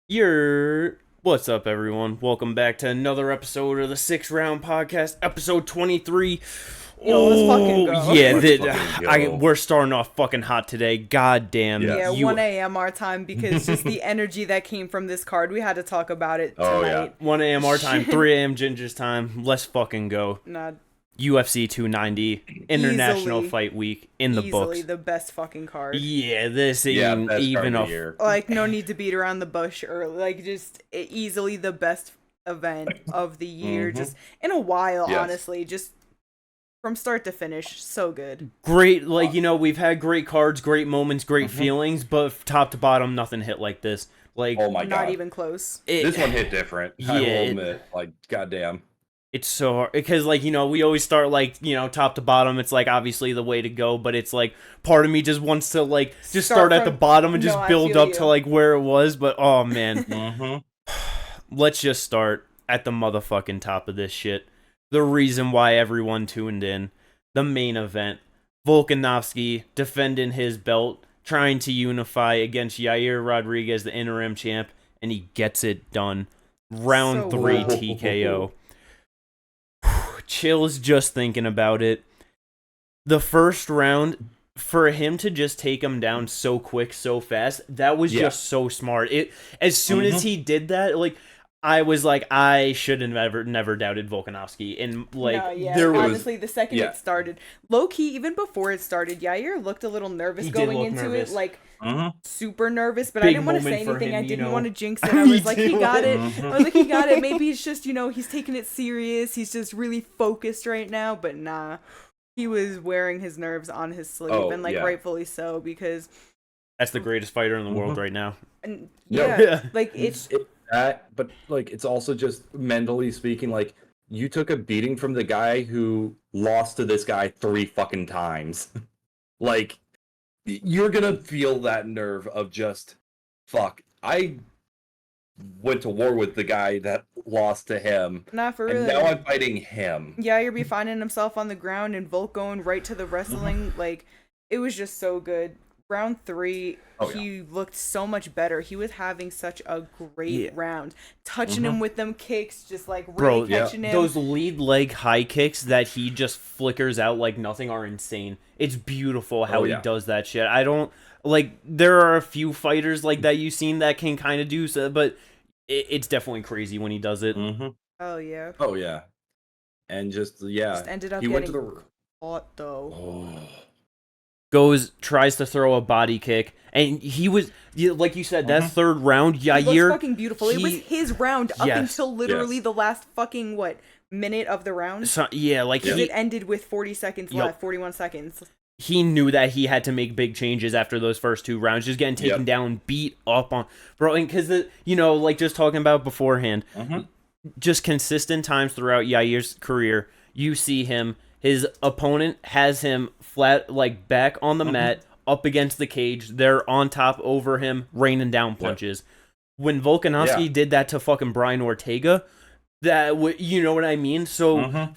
What's up, everyone? Welcome back to another episode of the 6 Round Podcast, episode 23. Yo, let's fucking go. Yeah, Let's fucking go. we're starting off fucking hot today. God damn. Yes. Yeah, You, 1 a.m. our time because just the energy that came from this card, we had to talk about it tonight. Oh, yeah. 1 a.m. our time, 3 a.m. Ginger's time. Let's fucking go. Nah, UFC290, International Easily. Fight Week in the books. easily the best fucking card. Yeah, this Yeah, ain't best even card of a the year. Like, no need to beat around the bush or, like, just easily the best event of the year. Mhm. Just in a while, Yes. honestly. Just from start to finish. So good. great. Like, we've had great cards, great moments, great Mhm. feelings, but top to bottom, nothing hit like this. Like, Oh my Not god. even close. This one hit different. I will Yeah, admit. Like, goddamn. it's so hard because, like, we always start like, top to bottom. It's like obviously the way to go, but it's like part of me just wants to like just start at the from- bottom and No, just I build feel up to you. like where it was. But oh man, Mm-hmm. let's just start at the motherfucking top of this shit. The reason why everyone tuned in, the main event, Volkanovski defending his belt, trying to unify against Yair Rodriguez, the interim champ, and he gets it done. Round So 3 well. TKO. Chills just thinking about it. The first round, for him to just take him down so quick, so fast, that was Yeah. just so smart. As soon as he did that, like, I was like, I should have never doubted Volkanovski. And like, No, yeah. there was Honestly, the second yeah. it started, low key, even before it started, Yair looked a little nervous He did going look into nervous. it, like Mm-hmm. super nervous. But I Big didn't want to say moment for anything. him, I didn't know. want to jinx it. I Me was like, he too. got it. Mhm. I was like, he got it. Maybe it's just he's taking it serious. He's just really focused right now. But nah, he was wearing his nerves on his sleeve, Oh, and like yeah. rightfully so because that's the greatest fighter in the world Mhm. right now. and No. yeah, Yeah. like it's That, but like, it's also just mentally speaking, like, you took a beating from the guy who lost to this guy 3 fucking times. Like, you're gonna feel that nerve of just, fuck, I went to war with the guy that lost to him, not for and real. now I'm fighting him. Yair be finding himself on the ground and Volk going right to the wrestling. Like, it was just so good. Round 3, Oh, he looked so much better. He was having such a great Yeah. round. Touching him with them kicks, just like Bro, really yeah. catching him. Those lead leg high kicks that he just flickers out like nothing are insane. It's beautiful how Oh, he yeah. does that shit. I don't like. There are a few fighters like that you've seen that can kind of do so, but it's definitely crazy when he does it. Mm-hmm. Oh, yeah. Oh yeah, and just Just ended up he went to getting the. caught, though. Oh. Tries to throw a body kick, and he was like you said that Mhm. third round. He looks Yair, fucking beautiful. It was he- his round up Yes. until literally Yes. the last fucking, minute of the round? yeah, like Because he it ended with 40 seconds Yup. left, 41 seconds. he knew that he had to make big changes after those first 2 rounds, just getting taken Yep. down, beat up on, bro. And because like just talking about beforehand, Mhm. just consistent times throughout Yair's career, you see him. His opponent has him flat, like back on the mat, up against the cage. They're on top over him, raining down punches. When Volkanovski Yeah. did that to fucking Brian Ortega, you know what I mean? So Mhm.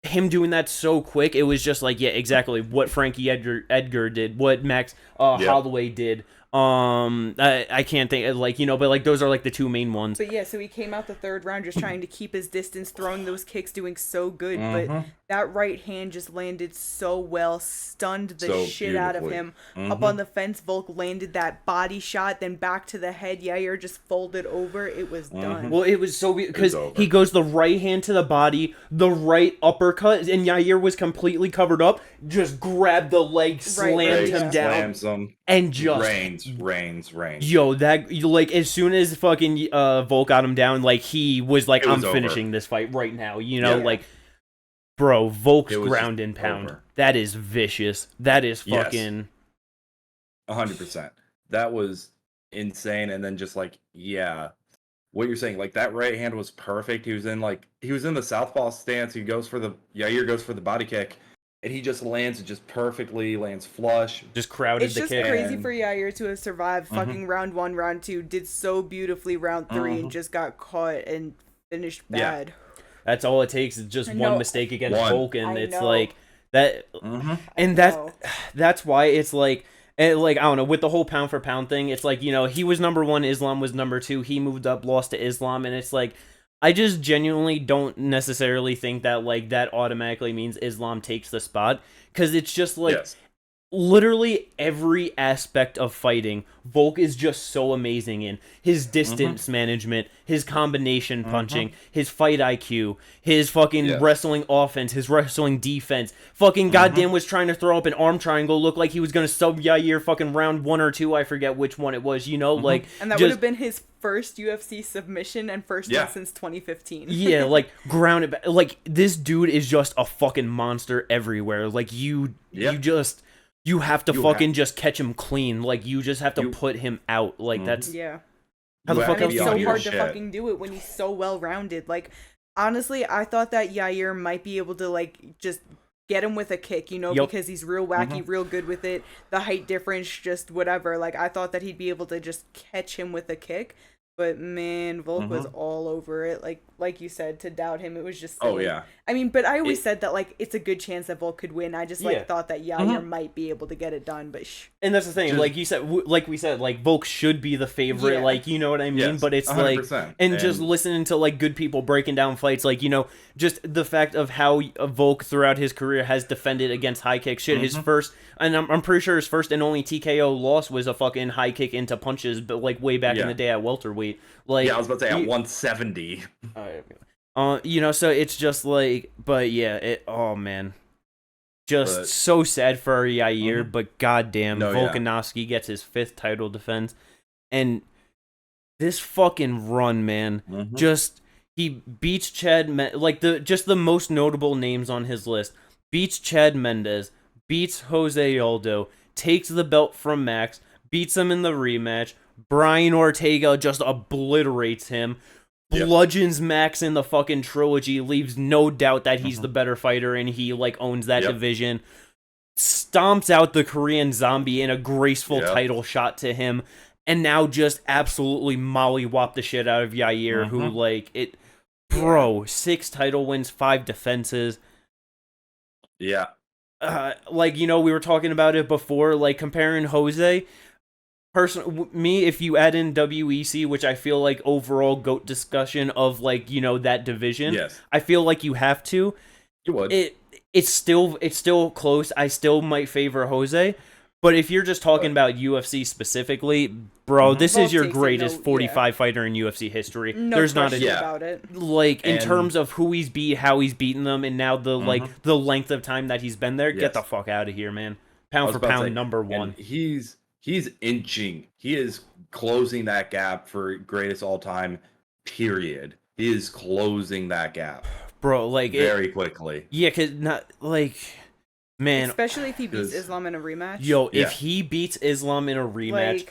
him doing that so quick, it was just like, yeah, exactly what Frankie Edgar did, what Max Yep. Holloway did. I can't think but like those are like the two main ones. But yeah, so he came out the third round just trying to keep his distance, throwing those kicks, doing so good. But Mhm. that right hand just landed so well, stunned the So shit out of beautifully. him. Up on the fence, Volk landed that body shot, then back to the head. Yair just folded over. It was done. Well, it was so because over. he goes the right hand to the body, the right uppercut, and Yair was completely covered up. Just grabbed the leg, slammed right, him yeah. down, Slams him. and just Reigns. Yo, like as soon as fucking Volk got him down, like he was like, It was I'm over. finishing this fight right now. Yeah. Like, bro, Volk's It was ground just and pound. over. That is vicious. That is Yes. fucking 100%. That was insane. And then just like, yeah, what you're saying, like that right hand was perfect. He was in the southpaw stance. Yair goes for the body kick, and he just lands it just perfectly, lands flush. just crowded It's the just kick. crazy And- for Yair to have survived fucking round 1, round 2, did so beautifully round 3, and just got caught and finished Yeah. bad. That's all it takes is just I one know. mistake against One. Volk, and I it's know. like that. Mhm. And know. that's why it's like And like I don't know, with the whole pound for pound thing, it's like, he was number one, Islam was number two, he moved up, lost to Islam, and it's like I just genuinely don't necessarily think that like that automatically means Islam takes the spot, because it's just like Yes. literally every aspect of fighting, Volk is just so amazing in. His distance management, his combination punching, his fight IQ, his fucking wrestling offense, his wrestling defense. Fucking goddamn was trying to throw up an arm triangle, looked like he was gonna sub Yair fucking round 1 or 2, I forget which one it was, like... And that would have been his first UFC submission and first one since 2015. Yeah, like, grounded back. Like, this dude is just a fucking monster everywhere. Like, you have to fucking just catch him clean. Like, you just have to put him out. Like, that's... Yeah. How the fuck And it's so hard shit. to fucking do it when he's so well-rounded. Like, honestly, I thought that Yair might be able to, like, just get him with a kick, because he's real wacky, real good with it. The height difference, just whatever. Like, I thought that he'd be able to just catch him with a kick. But man, Volk was all over it. Like you said, to doubt him, it was just silly. Oh yeah. I mean, but I always said that like it's a good chance that Volk could win. I just thought that Yair might be able to get it done, but and that's the thing. Like you said, like we said, like Volk should be the favorite. Like, you know what I mean? Yes, but it's 100%. like, and just listening to like good people breaking down fights, like, just the fact of how Volk throughout his career has defended against high kicks. Shit, his first, and I'm pretty sure his first and only TKO loss was a fucking high kick into punches, but like way back in the day at welterweight. Like, I was about to say at 170. So it's just like, but yeah, oh man, just so sad for Yair, but goddamn, Volkanovski gets his 5th title defense, and this fucking run, man, just he beats Chad, like the most notable names on his list, beats Chad Mendes, beats Jose Aldo, takes the belt from Max, beats him in the rematch. Brian Ortega just obliterates him, bludgeons Max in the fucking trilogy, leaves no doubt that he's the better fighter and he like owns that division, stomps out the Korean Zombie in a graceful title shot to him, and now just absolutely mollywop the shit out of Yair, who like it, bro, 6 title wins, 5 defenses. Yeah. Like, we were talking about it before, like comparing Jose. Me, if you add in WEC, which I feel like overall GOAT discussion of like, that division, I feel like you have to. You would. It's still close. I still might favor Jose, but if you're just talking about UFC specifically, bro, this is your greatest 45 fighter in UFC history. No There's not a about it. Like, in terms of who he's beat, how he's beaten them, and now the like the length of time that he's been there. Get the fuck out of here, man. Pound for pound, number 1. He's inching. He is closing that gap for greatest all time, period. He is closing that gap. Bro, like very quickly. Yeah, cause not like, man, especially if he beats Islam in a rematch. Yo, if he beats Islam in a rematch,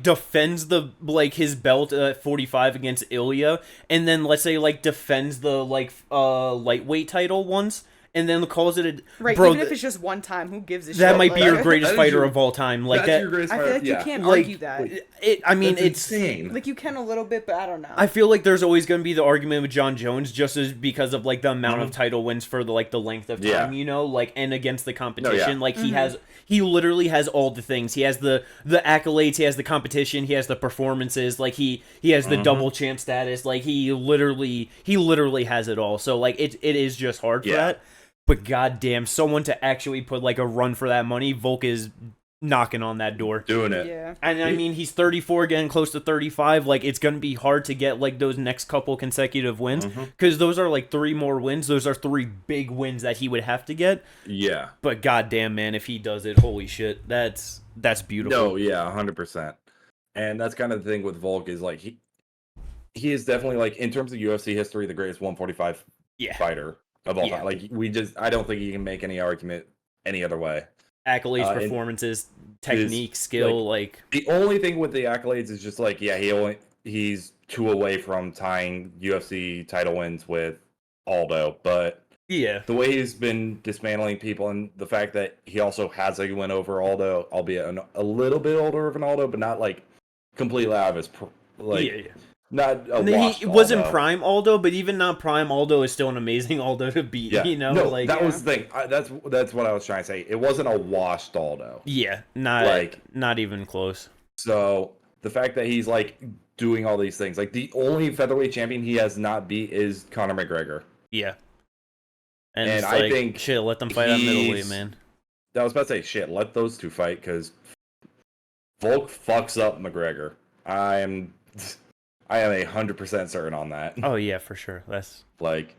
defends the like his belt at 45 against Ilya, and then let's say like defends the like lightweight title once, and then calls it a bro, even if it's just one time, who gives a shit? That might be your greatest fighter of all time. Like that, I feel like you can't argue that. It's insane. Like you can a little bit, but I don't know. I feel like there's always going to be the argument with John Jones, just as because of like the amount of title wins for the like the length of time, like, and against the competition. Like he literally has all the things. He has the accolades, he has the competition, he has the performances, like he has the double champ status. Like he literally has it all. So like it is just hard for that. But goddamn, someone to actually put like a run for that money, Volk is knocking on that door, doing it. Yeah, and I mean he's 34, getting close to 35. Like it's gonna be hard to get like those next couple consecutive wins, because those are like 3 more wins. Those are 3 big wins that he would have to get. Yeah, but goddamn, man, if he does it, holy shit, that's beautiful. No, yeah, 100%. And that's kind of the thing with Volk is like he is definitely like in terms of UFC history the greatest 145 fighter of all time. Like I don't think you can make any argument any other way. Accolades, performances, technique, skill, like the only thing with the accolades is just like he's 2 away from tying UFC title wins with Aldo, but the way he's been dismantling people and the fact that he also has a win over Aldo, albeit a little bit older of an Aldo, but not like completely out of his Not a He washed wasn't Aldo. prime Aldo, but even not prime Aldo is still an amazing Aldo to beat. Yeah, You know, no, like that was the thing. That's what I was trying to say. It wasn't a washed Aldo. yeah, Like, not even close. so the fact that he's like doing all these things, like the only featherweight champion he has not beat is Conor McGregor. Yeah, and And it's I like think shit. Let them fight at middleweight, he's. man. I was about to say, shit, let those two fight because Volk fucks up McGregor. I am 100% certain on that. Oh yeah, for sure. That's Like,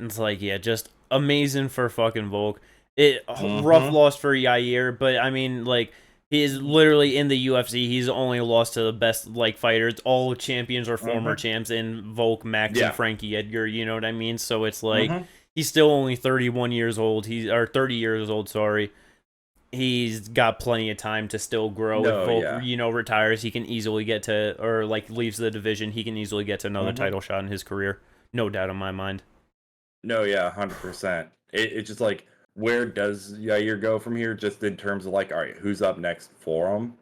it's like yeah, just amazing for fucking Volk. It rough mhm. loss for Yair, but I mean like he is literally in the UFC. He's only lost to the best like fighters. All champions are former champs in Volk, Max, and Yeah. Frankie Edgar. You know what I mean? So it's like Mhm. he's still only 31 years old. He's or 30 years old. Sorry. He's got plenty of time to still grow. If No, Volk, yeah. retires, he can easily get to, or like leaves the division, he can easily get to another title shot in his career. No doubt in my mind. No, yeah, 100%. It's just like, where does Yair go from here? Just in terms of like, all right, who's up next for him?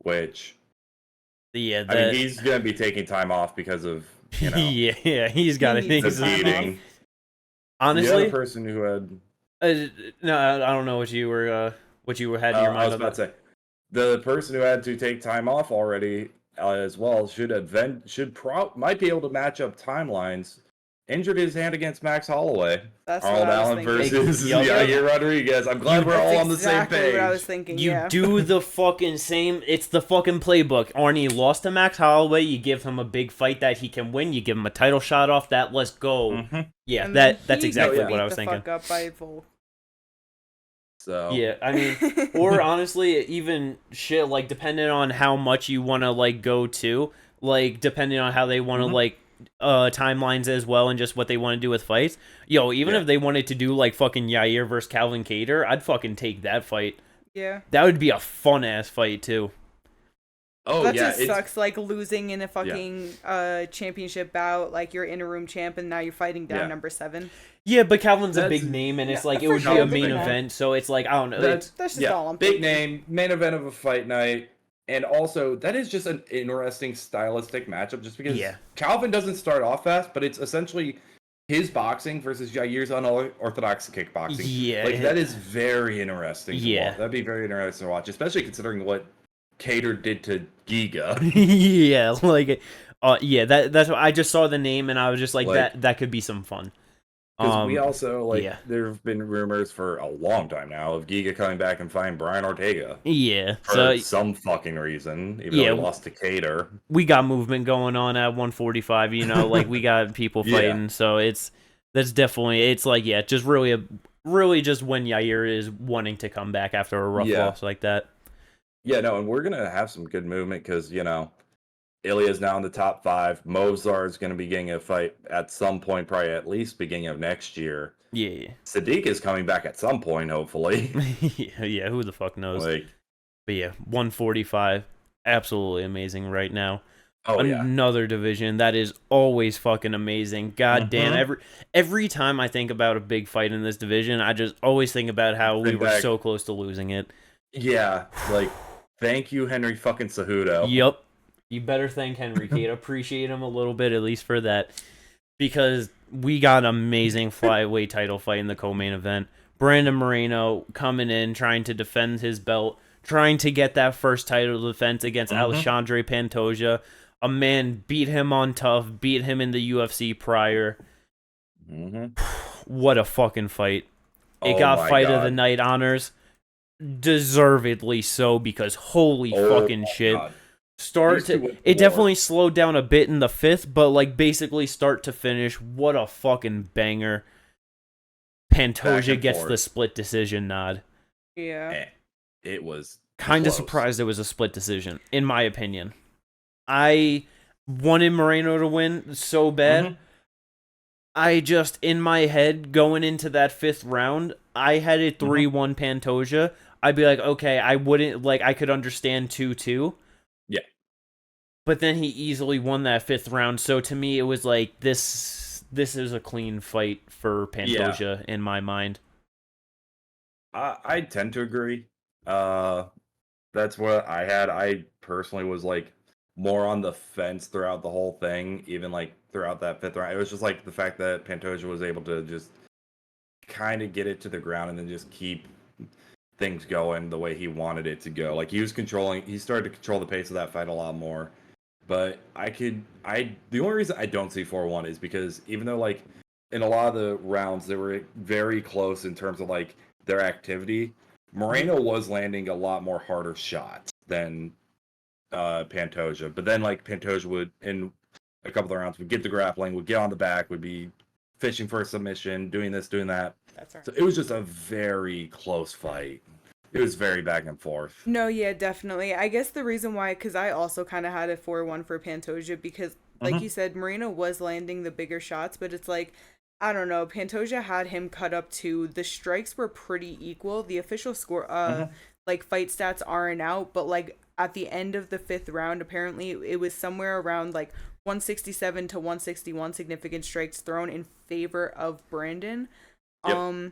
Which, Yeah, I mean, he's gonna be taking time off because of yeah, he's got He needs it. some time beating. off. The other Honestly, person who had, no, I don't know what you were, had in your I mind was of about that. to say, the person who had to take time off already as well might be able to match up timelines. Injured his hand against Max Holloway. That's what Arnold I was Allen thinking. versus Yup. Yair Rodriguez. I'm glad we're That's all on the same exactly page. what I was thinking. You Yeah. do the fucking same. It's the fucking playbook. Arnie lost to Max Holloway. You give him a big fight that he can win. You give him a title shot off that. Let's go. Yeah, And then that's he exactly got what I beat was the thinking. fuck up by Volk. So Yeah, I mean, or honestly, even shit like depending on how much you want to like go to, like depending on how they want to like timelines as well and just what they want to do with fights. Yo, even Yeah. if they wanted to do like fucking Yair versus Calvin Kattar, I'd fucking take that fight. Yeah. That would be a fun ass fight too. Oh That yeah, just it's sucks, like losing in a fucking championship bout, like you're interim champ and now you're fighting down Yeah. number 7. Yeah, but Calvin's a That's- big name and it's Yeah, like it for would sure, be a but main you know. event, so it's like I don't know. that's That's just all I'm big thinking. name, main event of a fight night, and also that is just an interesting stylistic matchup. Just because Yeah. Calvin doesn't start off fast, but it's essentially his boxing versus Jair's unorthodox kickboxing. Yeah, like that is very interesting. To Yeah. watch. That'd be very interesting to watch, especially considering what Cater did to Giga. yeah, like yeah, that's what I just saw the name and I was just like, Like- that could be some fun. Because we also like yeah. there have been rumors for a long time now of Giga coming back and fighting Brian Ortega Yeah. for So some fucking reason, even Yeah. though he lost to Cater. we got movement going on at 145, you know, like we got people Yeah. fighting, so that's definitely it's like yeah, just really just when Yair is wanting to come back after a rough Yeah. loss like that. Yeah, no, and we're gonna have some good movement because Ilya's now in the top 5. Movsar is gonna be getting a fight at some point, probably at least beginning of next year. Yeah. Sadiq is coming back at some point, hopefully. yeah, who the fuck knows? like, But yeah, 145 absolutely amazing right now. oh yeah, Another division that is always fucking amazing. God damn, every time I think about a big fight in this division, I just always think about how we Think were back. so close to losing it. yeah. Like, thank you, Henry fucking Cejudo. Yup. You better thank Henry Kate. Appreciate him a little bit, at least for that. Because we got an amazing flyweight title fight in the co-main event. Brandon Moreno coming in, trying to defend his belt, trying to get that first title defense against Alexandre Pantoja. A man beat him on tough, beat him in the UFC prior. What a fucking fight. It Oh got my fight of the God. night honors. Deservedly so, because holy Oh fucking my shit. God. Start These two to went it war. definitely slowed down a bit in the 5th, but like basically start to finish, what a fucking banger. Back Pantoja and gets forth. the split decision nod. Yeah. Eh, It was Kind of close. surprised it was a split decision, in my opinion. I wanted Moreno to win so bad. I just, in my head, going into that 5th round, I had it 3-1 Pantoja. I'd be like, okay, I wouldn't, like, I could understand 2-2. Yeah. But then he easily won that 5th round, so to me, it was like, this is a clean fight for Pantoja, in my mind. I tend to agree. That's what I had. I personally was like more on the fence throughout the whole thing, even like throughout that 5th round. It was just like the fact that Pantoja was able to just kind of get it to the ground and then just keep things going the way he wanted it to go. Like he started to control the pace of that fight a lot more. But the only reason I don't see 4-1 is because even though like in a lot of the rounds they were very close in terms of like their activity, Moreno was landing a lot more harder shots than Pantoja. But then like Pantoja would in a couple of rounds would get the grappling, would get on the back, would be fishing for a submission, doing this, doing that. That's right. So it was just a very close fight. It was very back and forth. No, yeah, definitely. I guess the reason why, because I also kind of had a 4-1 for Pantoja because, like you said, Moreno was landing the bigger shots, but it's like, I don't know, Pantoja had him cut up too. The strikes were pretty equal. The official score, like fight stats aren't out, but like at the end of the 5th round, apparently it was somewhere around like 167 to 161 significant strikes thrown in favor of Brandon. Yep.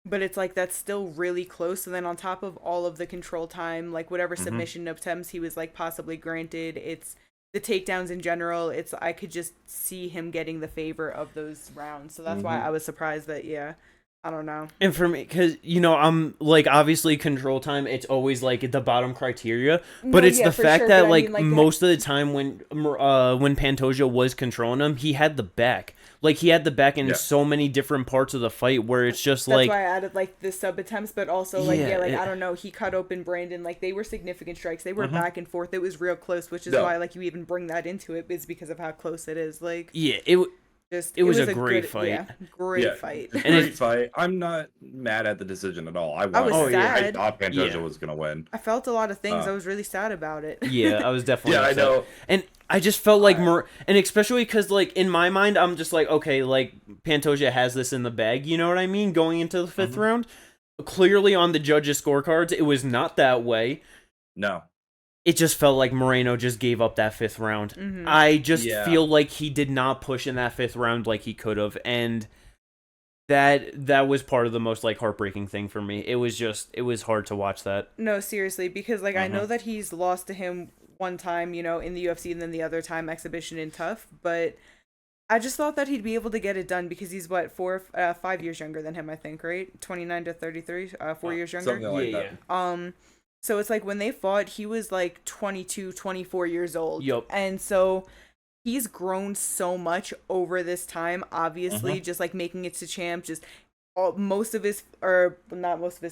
But it's like that's still really close. And then on top of all of the control time, like whatever submission attempts he was like possibly granted, it's the takedowns in general. It's I could just see him getting the favor of those rounds. So that's why I was surprised that I don't know. And for me, because, I'm, like, obviously control time, it's always, like, the bottom criteria. But it's the fact that, like, most of the time when Pantoja was controlling him, he had the back. Like, he had the back in so many different parts of the fight where it's just, That's like... why I added, like, the sub attempts, but also, like, I don't know, he cut open Brandon. Like, they were significant strikes. They were back and forth. It was real close, which is why, like, you even bring that into it, is because of how close it is. Like... Yeah, it was a great fight. Yeah, great fight. Great fight. I'm not mad at the decision at all. I was sad. I thought Pantoja was going to win. I felt a lot of things. I was really sad about it. Yeah, I was definitely upset. I know. And I just felt like and especially because, like, in my mind, I'm just like, okay, like, Pantoja has this in the bag, you know what I mean, going into the 5th round. Clearly on the judges' scorecards, it was not that way. No. It just felt like Moreno just gave up that 5th round. I just feel like he did not push in that 5th round like he could have, and that was part of the most, like, heartbreaking thing for me. It was hard to watch that. No, seriously, because, like, I know that he's lost to him one time, in the UFC, and then the other time exhibition in Tough, but I just thought that he'd be able to get it done because he's 5 years younger than him, I think, right? 29 to 33, 4 years younger. Something like that. So it's like when they fought, he was like 22, 24 years old. Yep. And so he's grown so much over this time, obviously, just like making it to champ, just all of his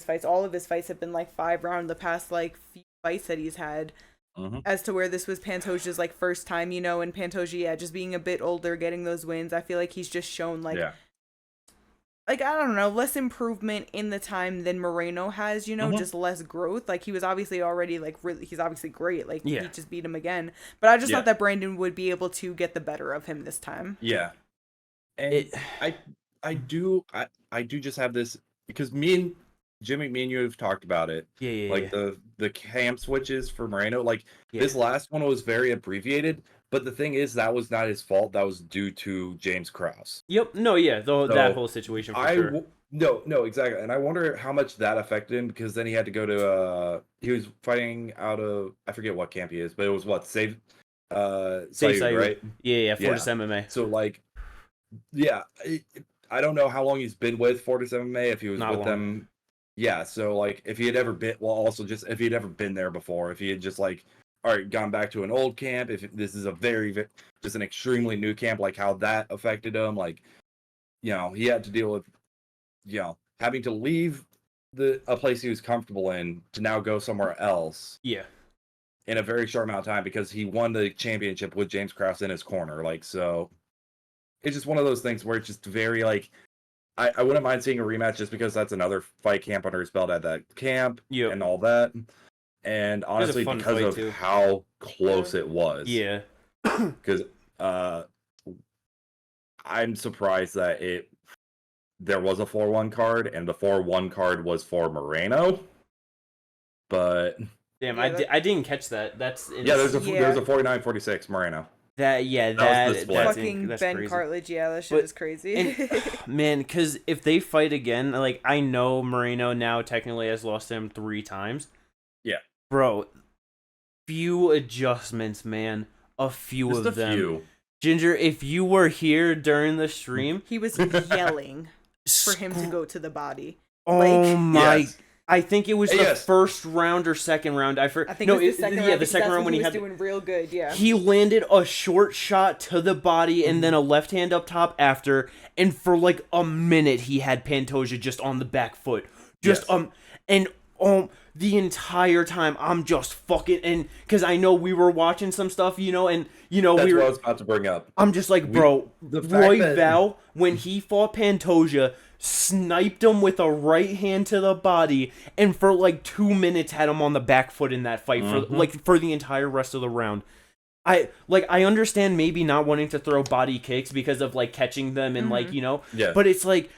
fights have been like 5-round the past like few fights that he's had. As to where this was Pantoja's like first time, and Pantoja, just being a bit older, getting those wins. I feel like he's just shown like like, I don't know, less improvement in the time than Moreno has, just less growth. Like, he was obviously already, like, he's obviously great. Like, he just beat him again. But I just thought that Brandon would be able to get the better of him this time. Yeah. And I do just have this, because Jimmy, me and you have talked about it. Like, the camp switches for Moreno. Like, this last one was very abbreviated. But the thing is, that was not his fault. That was due to James Krause. Yep. No, yeah. That whole situation for sure. No, exactly. And I wonder how much that affected him, because then he had to go to, he was fighting out of, I forget what camp he is, but it was what, Sayed, right? Yeah, Fortis MMA. So, like, I don't know how long he's been with Fortis MMA, if he was with them. Yeah, so, like, if he had ever been, if he had ever been there before, if he had just, like, all right, gone back to an old camp, if this is just an extremely new camp, like how that affected him, like, he had to deal with, having to leave a place he was comfortable in to now go somewhere else. Yeah. In a very short amount of time, because he won the championship with James Krause in his corner. Like, so it's just one of those things where it's just very, like, I wouldn't mind seeing a rematch just because that's another fight camp under his belt at that camp and all that. And honestly, because of how close it was. Yeah. Because I'm surprised that there was a 4-1 card, and the 4-1 card was for Moreno. But damn, I didn't catch that. There's a 49-46 Moreno. That's fucking that's Ben crazy. Cartlidge. Yeah, that shit is crazy. Man, because if they fight again, like, I know Moreno now technically has lost him 3 times. Yeah. Bro, few adjustments, man. a few Just of a them. few. Ginger, if you were here during the stream, he was yelling for him to go to the body. Oh my! Yes. I think it was the first round or second round. I think it was the second round. Yeah, the second round when he was doing real good. Yeah, he landed a short shot to the body and then a left hand up top after, and for like a minute he had Pantoja just on the back foot, and the entire time I'm just fucking, and because I know we were watching some stuff, and That's we were. what I was about to bring up. I'm just like, bro, Val, when he fought Pantoja, sniped him with a right hand to the body, and for like 2 minutes had him on the back foot in that fight for the entire rest of the round. I understand maybe not wanting to throw body kicks because of like catching them and but it's like,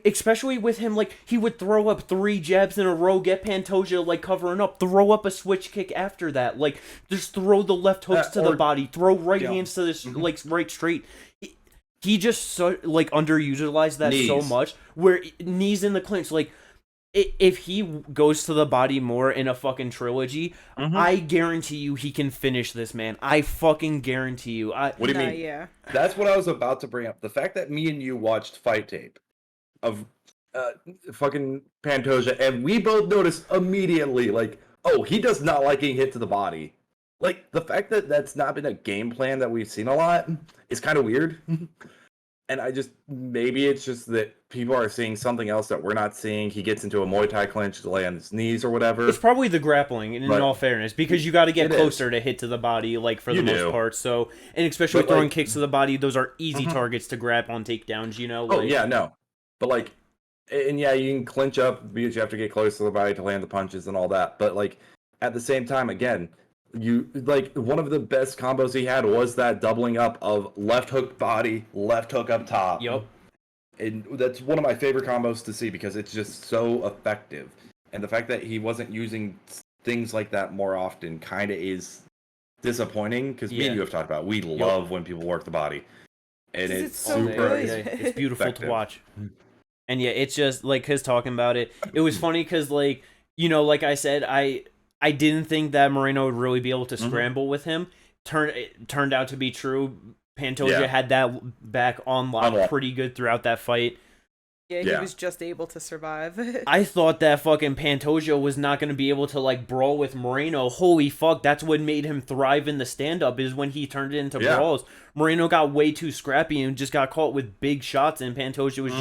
especially with him, like he would throw up 3 jabs in a row, get Pantoja like covering up, throw up a switch kick after that, like just throw the left hooks to the body, throw right hands to this like right straight. He just so like underutilized that so much, where knees in the clinch. Like if he goes to the body more in a fucking trilogy, I guarantee you he can finish this man. I fucking guarantee you. What do you mean? Yeah, That's what I was about to bring up. The fact that me and you watched fight tape of fucking Pantoja, and we both noticed immediately, like, oh, he does not like getting hit to the body. Like, the fact that that's not been a game plan that we've seen a lot is kind of weird. And maybe it's just that people are seeing something else that we're not seeing. He gets into a Muay Thai clinch to lay on his knees or whatever. It's probably the grappling, in all fairness, because you got to get closer to hit to the body, like, for the most part. So, and especially throwing kicks to the body, those are easy targets to grab on takedowns, But, like, and yeah, you can clinch up because you have to get close to the body to land the punches and all that. But, like, at the same time, again, one of the best combos he had was that doubling up of left hook body, left hook up top. Yep. And that's one of my favorite combos to see because it's just so effective. And the fact that he wasn't using things like that more often kind of is disappointing because me and you have talked about we love when people work the body. And it's so super it's beautiful to watch. And yeah, it's just like his talking about it. It was funny because like I said, I didn't think that Moreno would really be able to scramble with him. It turned out to be true. Pantoja had that back on lock pretty good throughout that fight. Yeah, he was just able to survive. I thought that fucking Pantoja was not going to be able to like brawl with Moreno. Holy fuck, that's what made him thrive in the stand-up is when he turned it into brawls. Moreno got way too scrappy and just got caught with big shots, and Pantoja was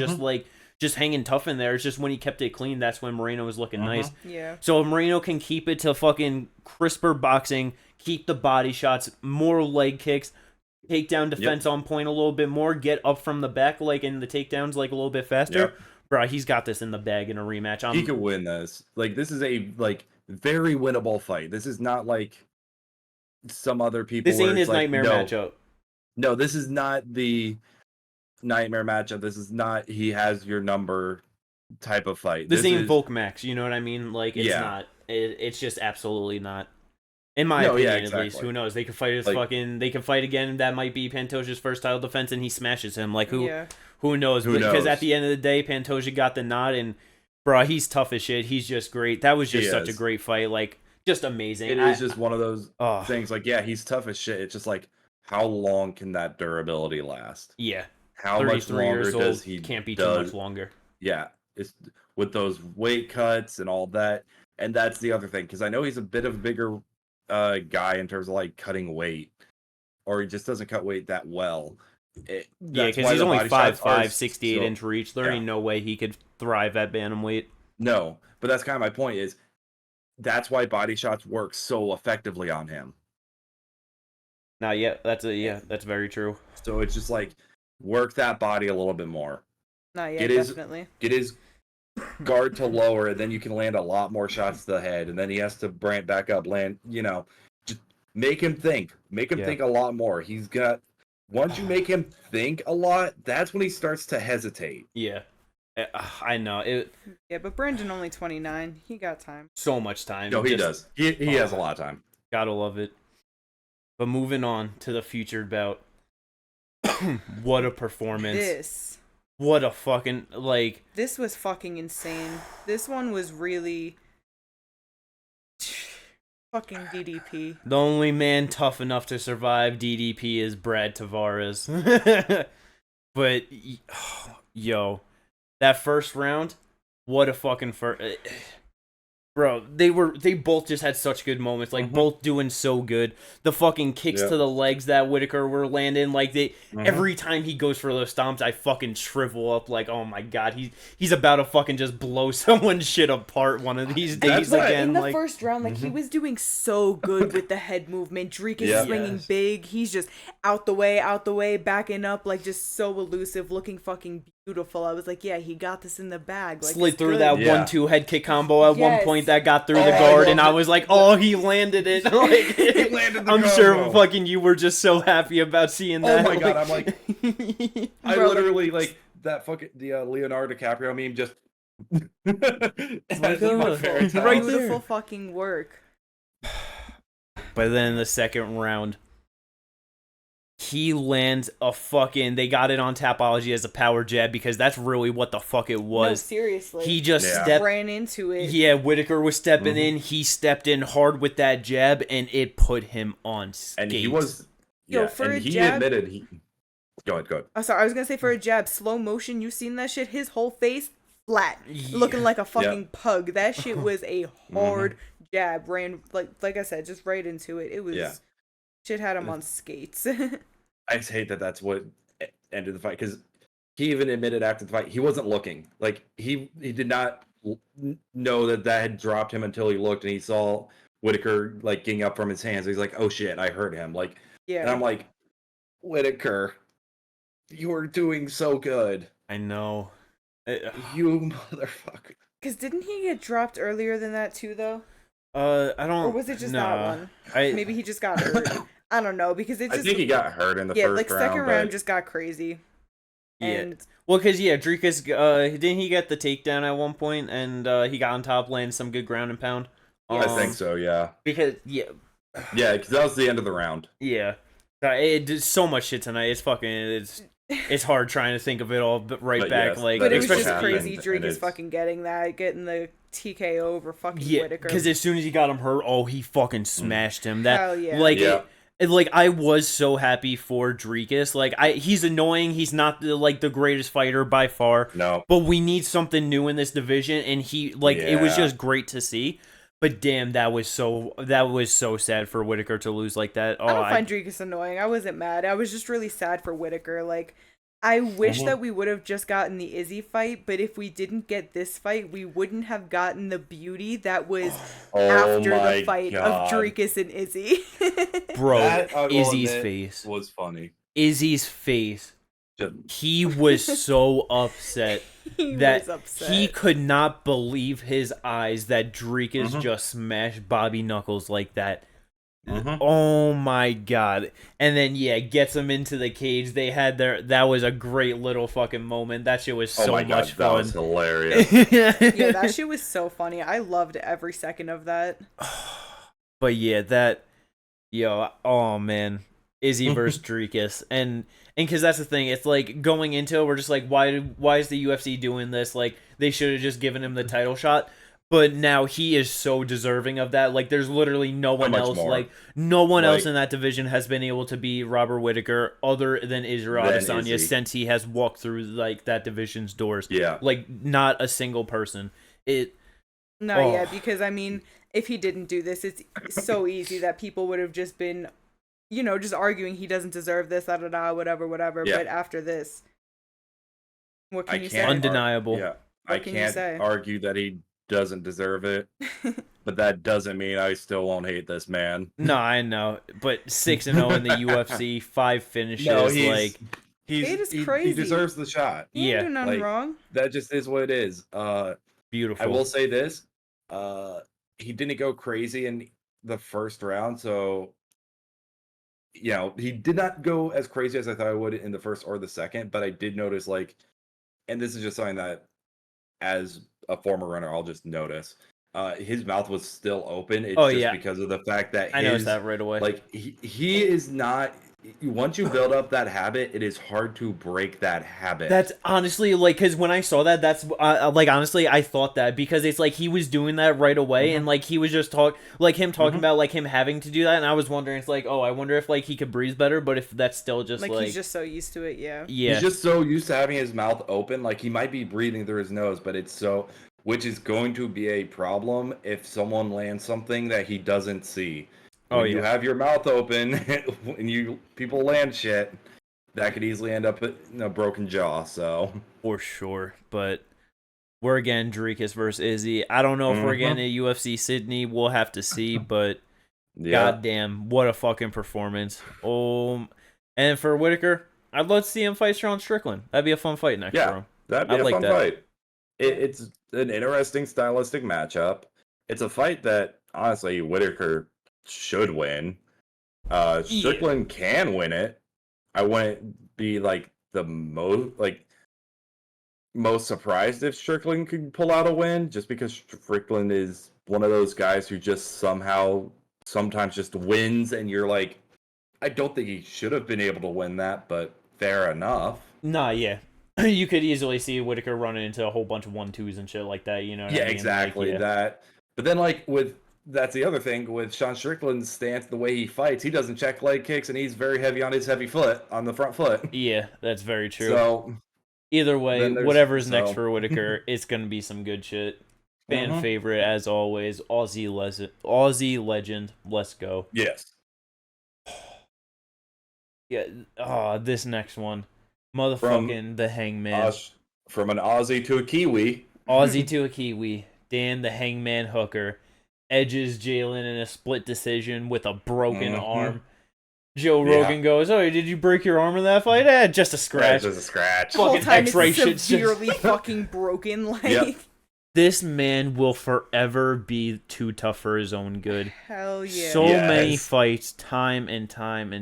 just hanging tough in there. It's just when he kept it clean, that's when Moreno was looking nice. Yeah. So if Moreno can keep it to fucking crisper boxing, keep the body shots, more leg kicks, takedown defense on point a little bit more, get up from the back like in the takedowns like a little bit faster. Bro, he's got this in the bag in a rematch. He could win this. Like this is a very winnable fight. This is not like some other people. This ain't his nightmare matchup. No, this is not the nightmare matchup. This is not he has your number type of fight. This ain't Volk Max, you know what I mean? Like it's not. It's just absolutely not. In my opinion, at least. Who knows? They could fight they could fight again. That might be Pantoja's first title defense, and he smashes him. Like who knows? Because at the end of the day, Pantoja got the nod, and bro, he's tough as shit. He's just great. That was just such a great fight. Like just amazing. It is just one of those things. Like he's tough as shit. It's just like how long can that durability last? Yeah. How much longer does he can't be too much longer. Yeah, it's with those weight cuts and all that, and that's the other thing because I know he's a bit of a bigger guy in terms of like cutting weight, or he just doesn't cut weight that well. Because he's only 5'5", 68-inch reach. There ain't no way he could thrive at bantamweight. No, but that's kind of my point. Is that's why body shots work so effectively on him. Now, that's very true. So it's just like work that body a little bit more. Definitely. Get his guard to lower, and then you can land a lot more shots to the head, and then he has to branch back up, just make him think. Make him think a lot more. Once you make him think a lot, that's when he starts to hesitate. Yeah. I know. Yeah, but Brandon only 29. He got time. So much time. No, he does. He has a lot of time. Gotta love it. But moving on to the featured bout. What a performance. What a fucking, like... This was fucking insane. This one was really... Fucking DDP. The only man tough enough to survive DDP is Brad Tavares. But yo, that first round, what a fucking first. Bro, they both just had such good moments, like both doing so good. The fucking kicks to the legs that Whitaker were landing, like every time he goes for those stomps, I fucking shrivel up, like, oh my god, he's about to fucking just blow someone's shit apart one of these days again. In the like, first round, like he was doing so good with the head movement. Drake is swinging big. He's just out the way, backing up, like just so elusive, looking fucking beautiful. I was like, yeah, he got this in the bag. Like, slid through that 1-2 head kick combo at one point that got through the guard, and I was like, oh, he landed it. Like, he landed the I'm combo. sure fucking you were just so happy about seeing that. Oh my god, I'm like, I literally like that fucking the Leonardo DiCaprio meme just like, right, beautiful fucking work. But then the second round, he lands a fucking, they got it on Tapology as a power jab because that's really what the fuck it was. No, seriously. He just ran into it. Yeah, Whitaker was stepping in. He stepped in hard with that jab, and it put him on skates. And he was, jab, admitted he. Go ahead. Oh, sorry, I was gonna say for a jab, slow motion. You seen that shit? His whole face flat, looking like a fucking pug. That shit was a hard jab. Ran like I said, just right into it. It was shit had him on skates. I just hate that that's what ended the fight because he even admitted after the fight he wasn't looking. Like he did not know that had dropped him until he looked and he saw Whitaker like getting up from his hands. He's like, "Oh shit, I hurt him." Like, and I'm like, Whitaker, you are doing so good. I know. You motherfucker. Because didn't he get dropped earlier than that too, though? I don't. Or was it just that one? Maybe he just got hurt. I don't know because it just. I think he got hurt in the first round. Yeah, like second round just got crazy. And well, because Dricus, didn't he get the takedown at one point and he got on top, landing some good ground and pound? I think so. Yeah. Because because that was the end of the round. Yeah. It did so much shit tonight. It's fucking. It's hard trying to think of it all back. Yes, like, but it was just crazy. Drake is fucking getting the TKO over fucking Whitaker. Because as soon as he got him hurt, he fucking smashed him. That hell yeah. Like I was so happy for Dricus. Like he's annoying. He's not the greatest fighter by far. No. But we need something new in this division, and it was just great to see. But damn, that was so sad for Whitaker to lose like that. I don't find Dricus annoying. I wasn't mad. I was just really sad for Whitaker. Like, I wish that we would have just gotten the Izzy fight, but if we didn't get this fight, we wouldn't have gotten the beauty that was after the fight of Dricus and Izzy. Bro, Izzy's face was funny. Izzy's face. He was so upset. He could not believe his eyes that Dricus just smashed Bobby Knuckles like that. Oh my god. And then gets him into the cage. They had that was a great little fucking moment. That shit was so much fun. That was hilarious. Yeah, that shit was so funny. I loved every second of that. But oh man. Izzy versus Dricus. And because that's the thing, it's like going into it, we're just like, why is the UFC doing this? Like, they should have just given him the title shot. But now he is so deserving of that. Like, there's literally no one else. More. Like, no one else in that division has been able to beat Robert Whitaker other than Israel Adesanya since he has walked through like that division's doors. Yeah, like not a single person. Because I mean, if he didn't do this, it's so easy that people would have just been, just arguing he doesn't deserve this, whatever. Yeah. But after this, what can you say? Undeniable. I can't argue that he doesn't deserve it, but that doesn't mean I still won't hate this man. No, I know, but 6-0 in the UFC, 5 finishes. No, it is crazy. He deserves the shot. He didn't do nothing wrong. That just is what it is. Beautiful. I will say this: he didn't go crazy in the first round, so he did not go as crazy as I thought I would in the first or the second. But I did notice, and this is just something that, as a former runner, I'll just notice. his mouth was still open. It's Oh, just yeah. because of the fact that I noticed that right away. like he is not. Once you build up that habit, it is hard to break that habit. That's honestly like, because when I saw that, that's like, honestly, I thought that because it's like he was doing that right away, and like he was just talking about like him having to do that, and I was wondering, it's like, oh, I wonder if like he could breathe better, but if that's still just like he's just so used to it, yeah. He's just so used to having his mouth open, like he might be breathing through his nose, but it's so, which is going to be a problem if someone lands something that he doesn't see. When you have your mouth open and people land shit, that could easily end up in a broken jaw. So for sure, but we're getting Dricus versus Izzy. I don't know if we're getting a UFC Sydney. We'll have to see, but goddamn, what a fucking performance! And for Whitaker, I'd love to see him fight Sean Strickland. That'd be a fun fight next for him. That'd be a fun fight. It's an interesting stylistic matchup. It's a fight that honestly Whitaker should win. Strickland can win it. I wouldn't be like the most surprised if Strickland could pull out a win, just because Strickland is one of those guys who just sometimes just wins, and you're like, I don't think he should have been able to win that, but fair enough. Nah, yeah. You could easily see Whitaker running into a whole bunch of 1-2s and shit like that, you know what I mean? Exactly, that. But then, like, that's the other thing with Sean Strickland's stance, the way he fights, he doesn't check leg kicks, and he's very heavy on his heavy foot, on the front foot. Yeah, that's very true. So, either way, whatever's next for Whitaker, it's going to be some good shit. Fan favorite, as always, Aussie legend, let's go. Yes. Yeah, this next one. Motherfucking the Hangman. From an Aussie to a Kiwi. Aussie to a Kiwi. Dan the Hangman Hooker edges Jalen in a split decision with a broken arm. Joe Rogan goes, "Oh, did you break your arm in that fight?" Just a scratch. Just a scratch. The whole time it's severely fucking broken. Like this man will forever be too tough for his own good. Hell yeah. So many fights, time and time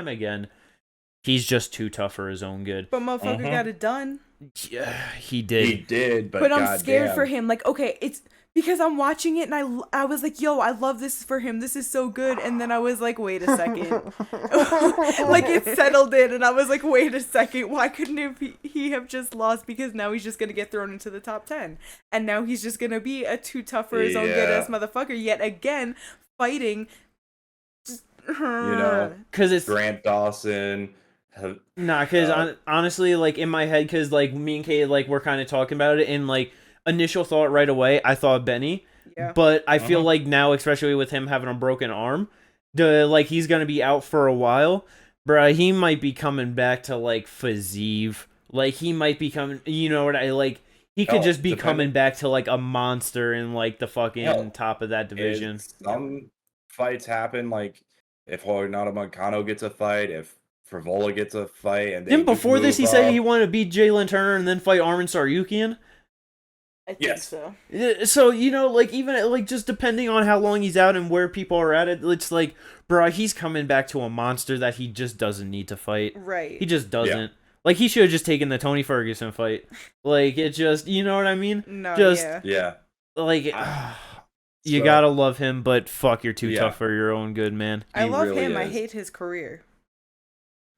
again. He's just too tough for his own good. But motherfucker got it done. Yeah, he did. He did, but I'm scared for him. Like, okay, it's because I'm watching it and I was like, yo, I love this for him. This is so good. And then I was like, wait a second. Like, it settled in and I was like, wait a second. Why couldn't he have just lost? Because now he's just going to get thrown into the top 10. And now he's just going to be a too tough for his own good ass motherfucker. Yet again, fighting. Just, because it's Grant Dawson. Because honestly, like, in my head, because, like, me and Kate, like, we're kind of talking about it, and, like, initial thought right away, I thought Benny, but I feel like now, especially with him having a broken arm, he's gonna be out for a while, bruh, he might be coming back to, like, Fazeev, like, he might be coming, you know what he could just be coming back to, like, a monster in, like, the fucking top of that division. Some fights happen, like, if Renato Moicano gets a fight, if Frivola gets a fight, and then before this he said he wanted to beat Jalen Turner and then fight Arman Sarukian. I think so. So, like, even, like, just depending on how long he's out and where people are at it, it's like, bro, he's coming back to a monster that he just doesn't need to fight. Right. He just doesn't. Yeah. Like, he should have just taken the Tony Ferguson fight. Like, it just, you know what I mean? No, Like, you gotta love him, but fuck, you're too tough for your own good, man. I love really him. I hate his career.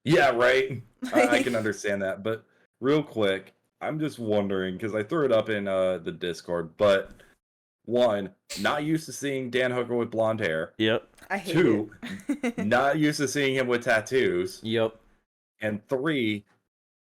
Yeah, right. I can understand that. But real quick, I'm just wondering, because I threw it up in the Discord, but one, not used to seeing Dan Hooker with blonde hair. Yep. I hate Two, not used to seeing him with tattoos. Yep. And three,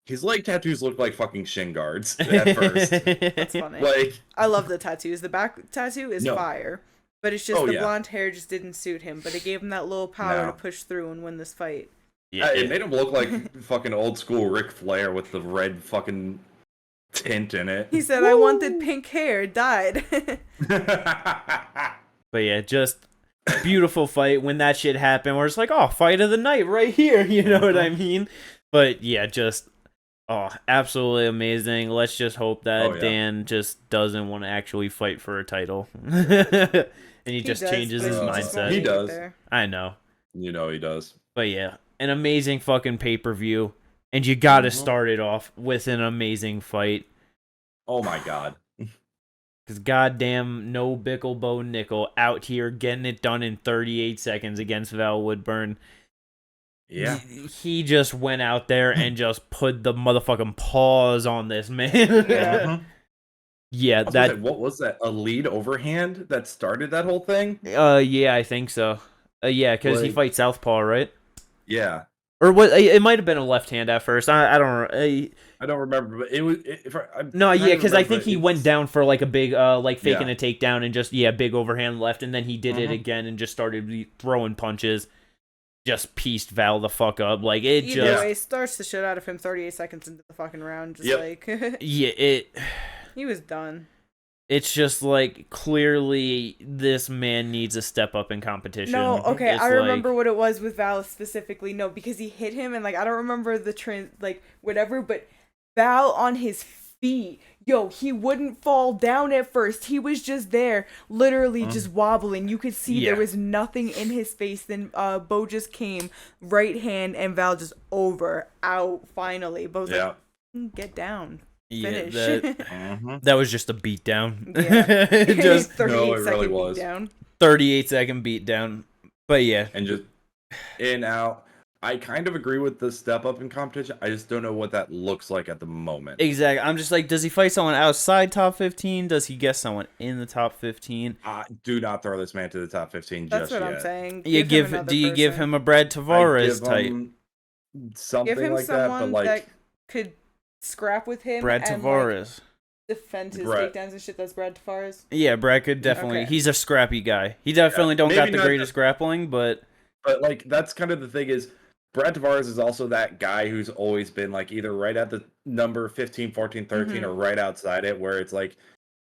his leg tattoos look like fucking shin guards at first. That's funny. Like, I love the tattoos. The back tattoo is fire. But it's just the blonde hair just didn't suit him. But it gave him that little power to push through and win this fight. Yeah, it made him look like fucking old school Ric Flair with the red fucking tint in it. He said, I wanted pink hair, died. But yeah, just beautiful fight. When that shit happened, we're just like, oh, fight of the night right here. You know what I mean? But yeah, just, absolutely amazing. Let's just hope that Dan just doesn't want to actually fight for a title. And he just changes his mindset. He does. I know. You know he does. But yeah, an amazing fucking pay-per-view. And you gotta start it off with an amazing fight. Oh my god. Because goddamn, no Bickle Bo Nickel out here getting it done in 38 seconds against Val Woodburn. Yeah. He just went out there and just put the motherfucking paws on this man. Yeah. Yeah, that. What was that? A lead overhand that started that whole thing? Yeah, I think so. Yeah, because he Like- fights southpaw, right? Yeah. Or what? It might have been a left hand at first. I don't. I don't remember, but it was. No, yeah, because I think he it's- went down for like a big, like faking Yeah. a takedown and just big overhand left, and then he did it again and just started throwing punches, just pieced Val the fuck up. Like it Either just, way, starts the shit out of him 38 seconds into the fucking round. Just Yep. like yeah, he was done. it's just like clearly this man needs a step up in competition. No, okay, It's I like- remember what it was with Val specifically. No, because he hit him and like I don't remember the whatever, but Val on his feet. Yo, he wouldn't fall down at first. He was just there, literally just wobbling. You could see there was nothing in his face. Then Bo just came, right hand, and Val just out finally. Bo's like, get down. Finish. That was just a beatdown. Yeah. Just 38 No, it really second was. beatdown. 38-second beatdown. But yeah. And just in out. I kind of agree with the step up in competition. I just don't know what that looks like at the moment. Exactly. I'm just like, does he fight someone outside top 15? Does he get someone in the top 15? Do not throw this man to the top 15 That's just what yet. I'm saying. Do you give person. him a Brad Tavares type? Something Give him like that, someone but like that could scrap with him Brad and Tavares. defend his Brad. takedowns and shit. That's Brad Tavares. Yeah, Brad could definitely. Okay. He's a scrappy guy. He definitely don't maybe got the not greatest grappling, but like that's kind of the thing is Brad Tavares is also that guy who's always been like either right at the number 15, 14, 13 or right outside it, where it's like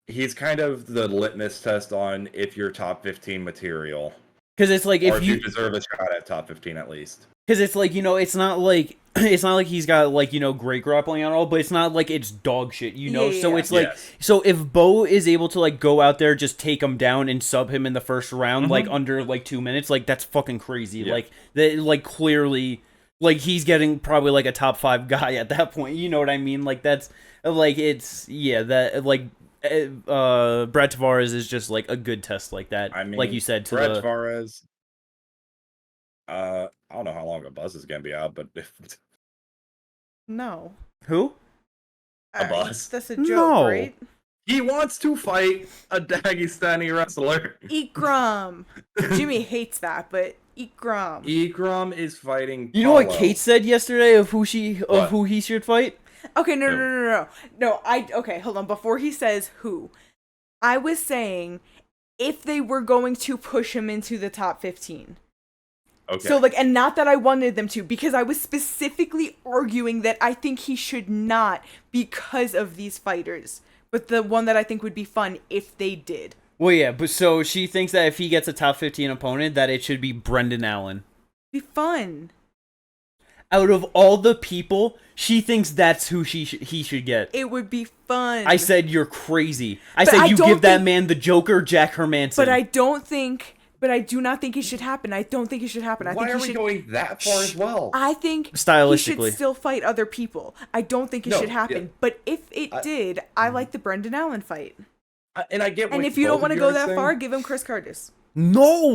he's kind of the litmus test on if you're top 15 material. because it's like Or if you deserve a shot at top 15 at least. because it's like it's not like he's got like great grappling at all, but it's not like it's dog shit, Yeah, so yeah. it's like Yes. so if Bo is able to like go out there, just take him down and sub him in the first round like under like 2 minutes, like that's fucking crazy. Yeah. Like that, like clearly like he's getting probably like a top 5 guy at that point, you know what I mean? Like that's like it's that like Brad Tavares is just like a good test like that. I mean, like you said, to Brad the Tavares. I don't know how long a buzz is gonna be out, but if No. who? A bus. That's a joke, No. right? he wants to fight a Dagestani wrestler, Ikram. Jimmy hates that, but Ikram. Ikram is fighting. You know what Paulo. Kate said yesterday of who What? who he should fight? Okay, no. Okay, hold on. Before he says who, I was saying if they were going to push him into the top 15. Okay. So, like, and not that I wanted them to, because I was specifically arguing that I think he should not because of these fighters. But the one that I think would be fun if they did. Well, yeah, but so she thinks that if he gets a top 15 opponent, that it should be Brendan Allen. Be fun. Out of all the people, she thinks that's who he should get. It would be fun. I said you're crazy. I But said I you don't give that think- man the Joker, Jack Hermanson. But I do not think it should happen. I don't think it should happen. I Why think are he we should, going that far as well? I think he Stylistically. should still fight other people. I don't think it No, should happen. yeah. But if it did, I like the Brendan Allen fight. And I get. And what if you don't both want to of go are that saying. far, give him Chris Curtis. No,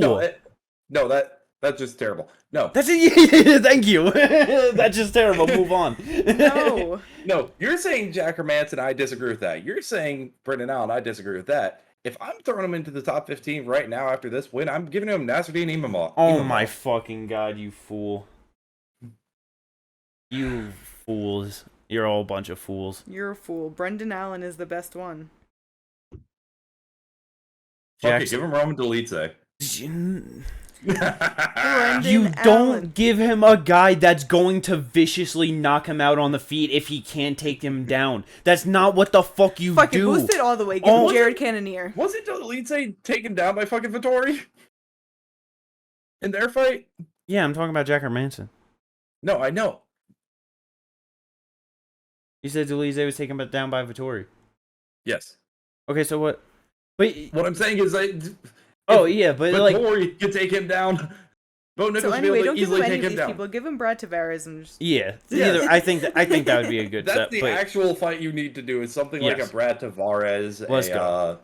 No, that's just terrible. No, that's it. Thank you. That's just terrible. Move on. No. no, you're saying Jack Hermanson. I disagree with that. You're saying Brendan Allen. I disagree with that. If I'm throwing him into the top 15 right now after this win, I'm giving him Nasruddin Imavov. Oh my fucking god, you fool. You fools. You're all a bunch of fools. You're a fool. Brendan Allen is the best one. Okay, Jackson. give him Roman Dolidze. Brendan You don't Allen. give him a guy that's going to viciously knock him out on the feet if he can't take him down. That's not what the fuck you Fucking do. boost it all the way. Give Oh. him Jared Cannonier. Wasn't Dolidze taken down by fucking Vittori in their fight? Yeah, I'm talking about Jack Hermanson. No, I know. You said Dolidze was taken down by Vittori. Yes. Okay, so what? But What I'm saying is, like, oh yeah, but like Vittori could take him down. Bo Nichols So should anyway, be able don't to give him easily any take of him these down. people. Give him Brad Tavares and just... yeah, Yes. either I think that would be a good That's step. the But actual fight you need to do. Is something like Yes. a Brad Tavares, Let's go.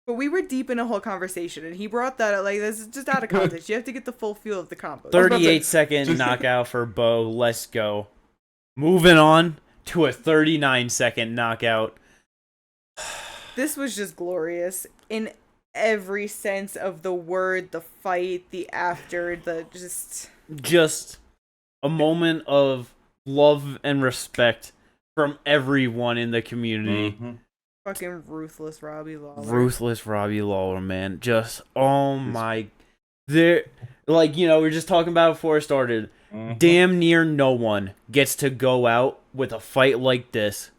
But we were deep in a whole conversation, and he brought that up, like, this is just out of context. You have to get the full feel of the combo. 38-second knockout for Bo. Let's go. Moving on to a 39-second knockout. This was just glorious in every sense of the word, the fight, the after, the just a moment of love and respect from everyone in the community. Fucking ruthless Robbie Lawler. Ruthless Robbie Lawler, man. Just, oh my. There, like, you know, we were just talking about it before it started. Damn near no one gets to go out with a fight like this.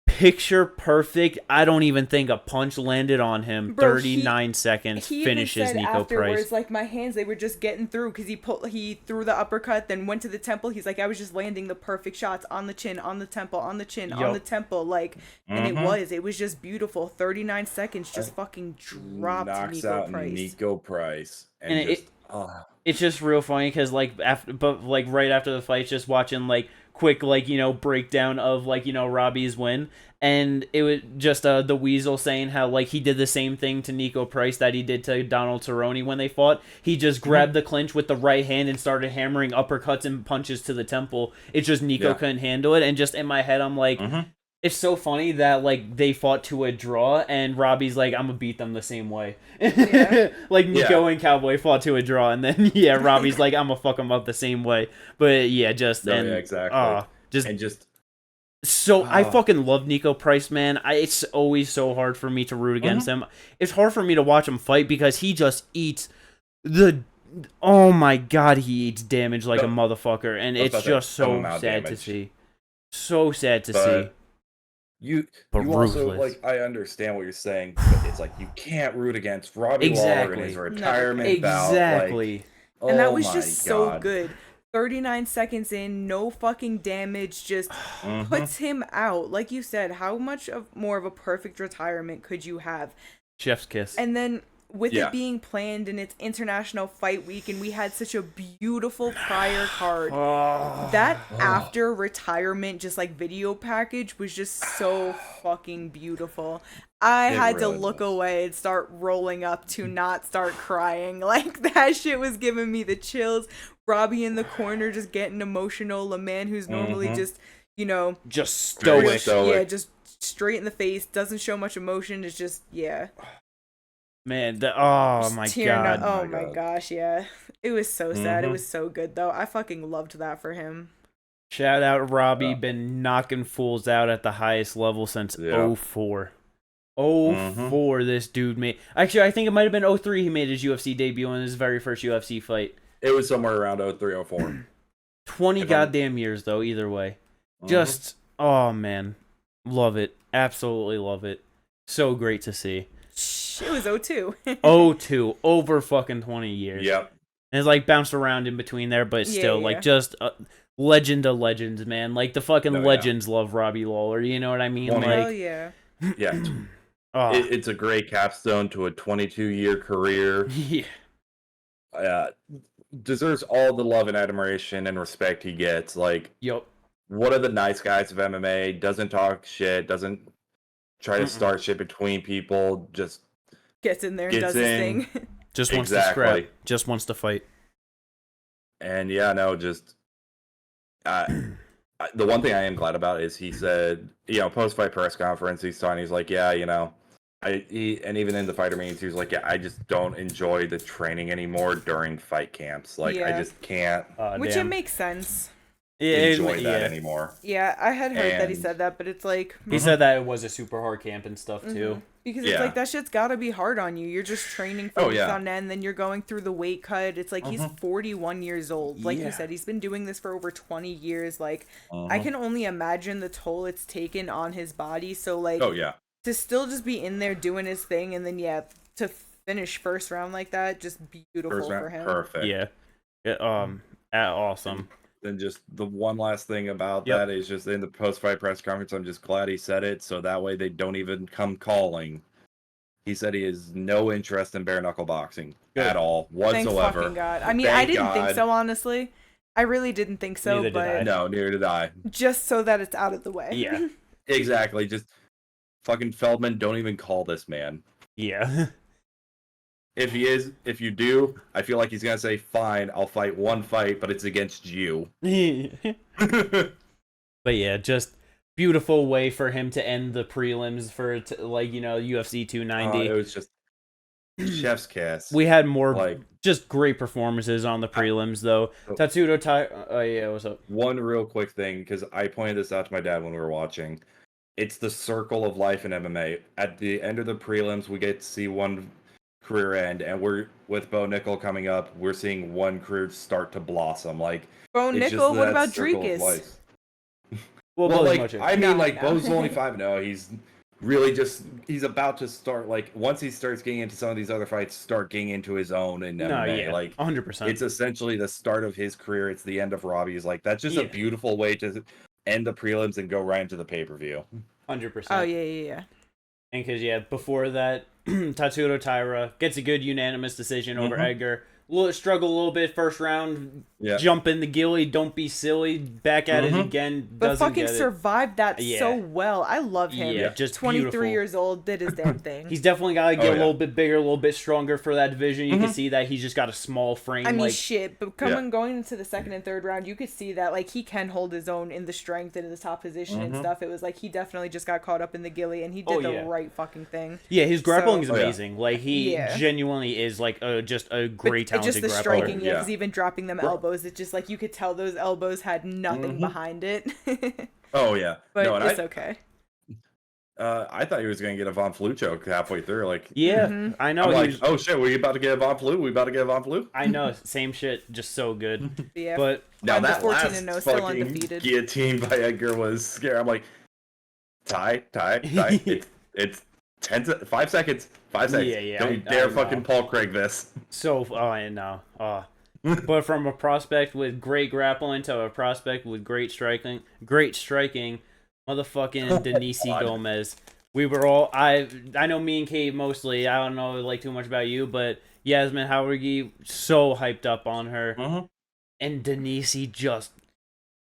Picture perfect. I don't even think a punch landed on him. Bro, 39 seconds finishes Nico Price. Like, my hands, they were just getting through because he threw the uppercut, then went to the temple. He's like, I was just landing the perfect shots on the chin, on the temple, on the chin, on the temple. Like, and it was just beautiful. 39 seconds just fucking dropped knocks Nico out Price. Nico Price. And it's just real funny because, like, right after the fight, just watching, like, quick, like, you know, breakdown of, like, you know, Robbie's win. And it was just the Weasel saying how, like, he did the same thing to Nico Price that he did to Donald Cerrone when they fought. He just grabbed the clinch with the right hand and started hammering uppercuts and punches to the temple. It's just Nico couldn't handle it. And just in my head, I'm like, it's so funny that, like, they fought to a draw and Robbie's like, I'm gonna beat them the same way. Like, Nico and Cowboy fought to a draw, and then Robbie's like, I'm gonna fuck them up the same way. But exactly. So I fucking love Nico Price, man. It's always so hard for me to root against him. It's hard for me to watch him fight because he just eats oh my god, he eats damage like a motherfucker, and it's just so sad to see. So sad to see. You also, like, I understand what you're saying, but it's like you can't root against Robbie Lawler in his retirement bout. Exactly. Like, and that was just so good. 39 seconds in, no fucking damage, just puts him out. Like you said, how much more of a perfect retirement could you have? Chef's kiss. And then with it being planned and it's International Fight Week and we had such a beautiful prior card, that after retirement just like video package was just so fucking beautiful. I had to look away and start rolling up to not start crying. Like, that shit was giving me the chills. Robbie in the corner just getting emotional. A man who's normally just, you know, just stoic. Yeah, just straight in the face, doesn't show much emotion. It's just, man, oh my god. Oh my gosh, yeah. It was so sad. It was so good, though. I fucking loved that for him. Shout out Robbie, been knocking fools out at the highest level since 04. 04, this dude made. Actually, I think it might have been 03 he made his UFC debut in his very first UFC fight. It was somewhere around 03, 04. 20 goddamn years, though, either way. Just, oh man. Love it. Absolutely love it. So great to see. It was 02. 02, over fucking 20 years. Yep. And it's like bounced around in between there, but still, like, just legend of legends, man. Like, the fucking legends love Robbie Lawler, you know what I mean? Hell yeah. Yeah. It's a great capstone to a 22-year career. Yeah. Deserves all the love and admiration and respect he gets. Like, one of the nice guys of MMA, doesn't talk shit, doesn't try to start shit between people, just gets in there and does his thing. Just wants to scrap. Just wants to fight. And just the one thing I am glad about is he said, post-fight press conference, he's like, and even in the fighter meetings, he was like, I just don't enjoy the training anymore during fight camps. Like, I just can't. Which it makes sense. Enjoy that anymore. Yeah, I had heard that he said that, but it's like... He said that it was a super hard camp and stuff, too. Because it's like, that shit's gotta be hard on you. You're just training for weeks on end, then you're going through the weight cut. It's like, he's 41 years old. Like you said, he's been doing this for over 20 years. Like, I can only imagine the toll it's taken on his body. So, like... to still just be in there doing his thing, and then to finish first round like that, just beautiful for him. Perfect. Awesome. Then just the one last thing about that is just in the post-fight press conference, I'm just glad he said it, so that way they don't even come calling. He said he has no interest in bare knuckle boxing at all whatsoever. Thank fucking God. I mean, I didn't think so, honestly. I really didn't think so, neither did I. Just so that it's out of the way. Yeah. Exactly. Just fucking Feldman, don't even call this man. Yeah. If you do, I feel like he's gonna say, "Fine, I'll fight one fight, but it's against you." But yeah, just beautiful way for him to end the prelims for like UFC It 290. was just chef's kiss. We had more Like, just great performances on the prelims though. Tatsudo Tai. Oh yeah, what's up? one real quick thing, because I pointed this out to my dad when we were watching. It's the circle of life in MMA. At the end of the prelims, we get to see one career end, and we're with Bo Nickel coming up. We're seeing one career start to blossom. Like, Bo it's Nickel, just what that about circle of Dreekus? life. Well, Like, I mean, No, like, no. Bo's only 5-0. He's really he's about to start, like, once he starts getting into some of these other fights, start getting into his own in no, MMA. yeah, Like, 100%. it's essentially the start of his career. It's the end of Robbie's. Like, that's just a beautiful way to end the prelims and go right into the pay-per-view. 100%. Oh yeah. And because before that, Tatsudo Taira gets a good unanimous decision over Edgar. Struggle a little bit first round. Yeah. Jump in the gilly. Don't be silly. Back at it again. But Doesn't fucking get it. survived that so well. I love him. Yeah, just 23 beautiful. years old, did his damn thing. He's definitely got to get a little bit bigger, a little bit stronger for that division. You can see that he's just got a small frame. I mean, like, but going into the second and third round, you could see that like he can hold his own in the strength and in the top position and stuff. It was like he definitely just got caught up in the gilly and he did the right fucking thing. Yeah, his grappling is amazing. Like he genuinely is like just a great talented just the grappler. striking, because even dropping them elbows, it's just like you could tell those elbows had nothing behind it. Oh yeah, but it's okay. I thought he was gonna get a Von Flue choke halfway through. Like, I know. I'm like, oh shit, we about to get a Von Flue? We about to get a Von Flue? I know, same shit, just so good. Yeah, but now that 14-0, last still fucking undefeated. guillotine by Edgar was scary. I'm like, tie. It's 5 seconds. 5 seconds. Yeah. Don't dare fucking Paul Craig this. So, I know. But from a prospect with great grappling to a prospect with great striking, motherfucking Denise Gomez. We were all I know me and Kate mostly. I don't know like too much about you, but Yasmin Jauregui so hyped up on her, and Denise just.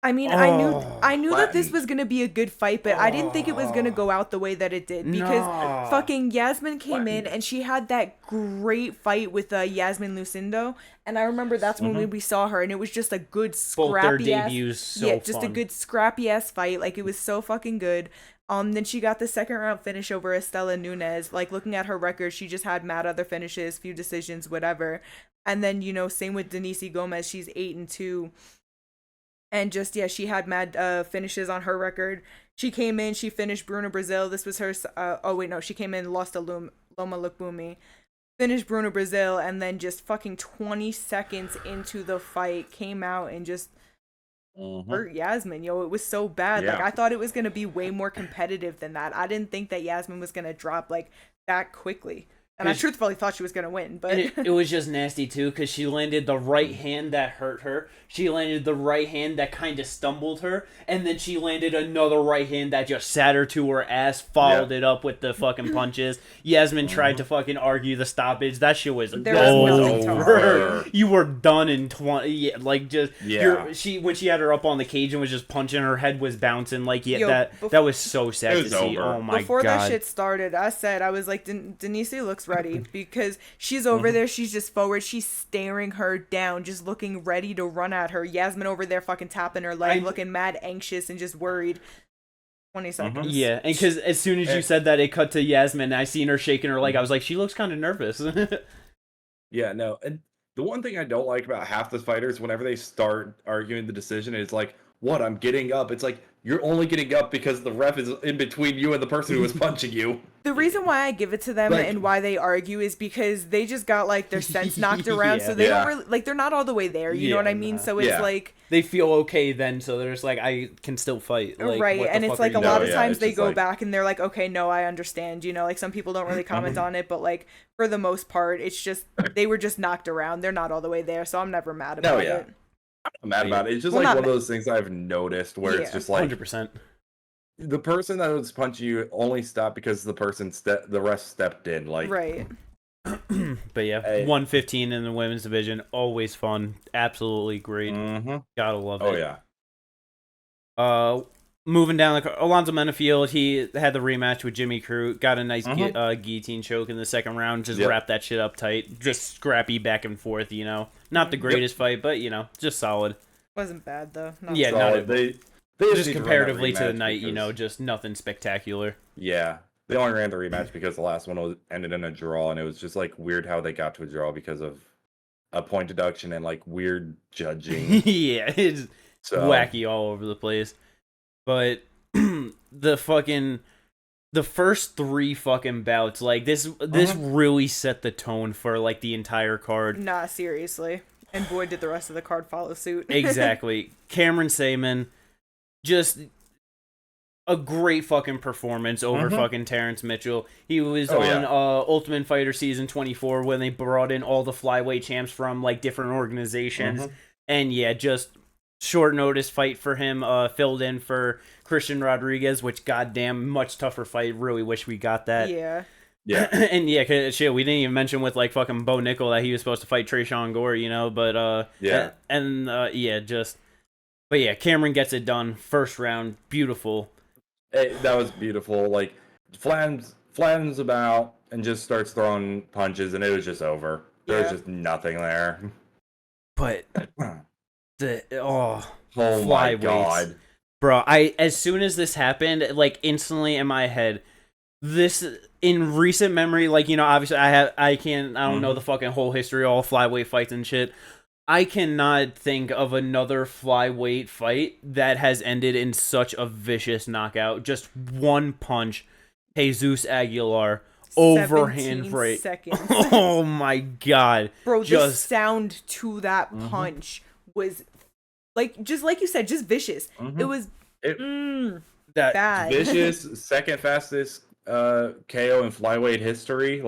I mean, I knew that this was gonna be a good fight, but I didn't think it was gonna go out the way that it did because fucking Yasmin came in and she had that great fight with Yasmin Lucindo, and I remember that's when we saw her, and it was just a good scrappy ass, just a good scrappy ass fight. Like it was so fucking good. Then she got the second round finish over Estela Nunez. Like looking at her record, she just had mad other finishes, few decisions, whatever. And then same with Denise Gomez, she's 8-2. And just, she had mad finishes on her record. She came in, she finished Bruna Brazil. This was her, she came in, lost to Loma Lookboonmee. Finished Bruna Brazil, and then just fucking 20 seconds into the fight, came out and just hurt Yasmin. It was so bad. Yeah. Like, I thought it was going to be way more competitive than that. I didn't think that Yasmin was going to drop, like, that quickly. And I truthfully thought she was going to win, but... it was just nasty, too, because she landed the right hand that hurt her. She landed the right hand that kind of stumbled her. And then she landed another right hand that just sat her to her ass, followed it up with the fucking punches. Yasmin tried to fucking argue the stoppage. That shit was over. You were done in 20... Yeah, like, just... Yeah. When she had her up on the cage and was just punching, her head was bouncing. Like, that was so sad to see. Oh, my God. Before that shit started, I was like, Denise looks ready because she's over there, she's just forward, she's staring her down, just looking ready to run at her. Yasmin over there fucking tapping her leg, looking mad anxious and just worried. 20 seconds. Yeah, and because as soon as you said that, it cut to Yasmin, I seen her shaking her leg. I was like, she looks kind of nervous. Yeah, no, and the one thing I don't like about half the fighters, whenever they start arguing the decision, is like, what, I'm getting up. It's like, you're only getting up because the ref is in between you and the person who was punching you. The reason why I give it to them and why they argue is because they just got like their sense knocked around, so they don't really, like, they're not all the way there, you know what I mean? So it's like they feel okay then, so they're just like, I can still fight, like, right? And it's like a lot of times they go back and they're like, okay, no, I understand, like some people don't really comment on it, but like for the most part, it's just they were just knocked around. They're not all the way there, so I'm never mad about it. I'm mad about it. It's just like one of those things I've noticed where it's just like 100%. The person that was punching you only stopped because the rest stepped in. Like, right. But yeah, 115 in the women's division, always fun, absolutely great. Gotta love it. Oh yeah. moving down Alonzo Menafield, he had the rematch with Jimmy Crute, got a nice guillotine choke in the second round, just wrapped that shit up tight, just scrappy back and forth, Not the greatest fight, but, just solid. Wasn't bad, though. Yeah, solid. They just comparatively to the night, because... just nothing spectacular. Yeah. They only ran the rematch because the last one ended in a draw, and it was just, weird how they got to a draw because of a point deduction and, weird judging. Yeah, it's wacky all over the place. But the first 3 fucking bouts, this really set the tone for the entire card. Nah, seriously. And boy, did the rest of the card follow suit. Exactly. Cameron Saman, just a great fucking performance over fucking Terrence Mitchell. He was on Ultimate Fighter Season 24 when they brought in all the flyweight champs from different organizations. And yeah, just short notice fight for him, filled in for Christian Rodriguez, which goddamn much tougher fight. Really wish we got that. Yeah. Yeah. And yeah, cause shit, we didn't even mention with fucking Bo Nickel that he was supposed to fight Trayshawn Gore, but yeah. But yeah, Cameron gets it done. First round, beautiful. That was beautiful. Flattens about and just starts throwing punches, and it was just over. There's just nothing there. But oh my god, bro! As soon as this happened, instantly in my head, this in recent memory, obviously I don't know the fucking whole history, all flyweight fights and shit. I cannot think of another flyweight fight that has ended in such a vicious knockout. Just one punch, Jesus Aguilar, overhand right. Seconds. Oh my god. Bro, the sound to that punch was just like you said, just vicious. It was bad. Vicious, second fastest KO in flyweight history.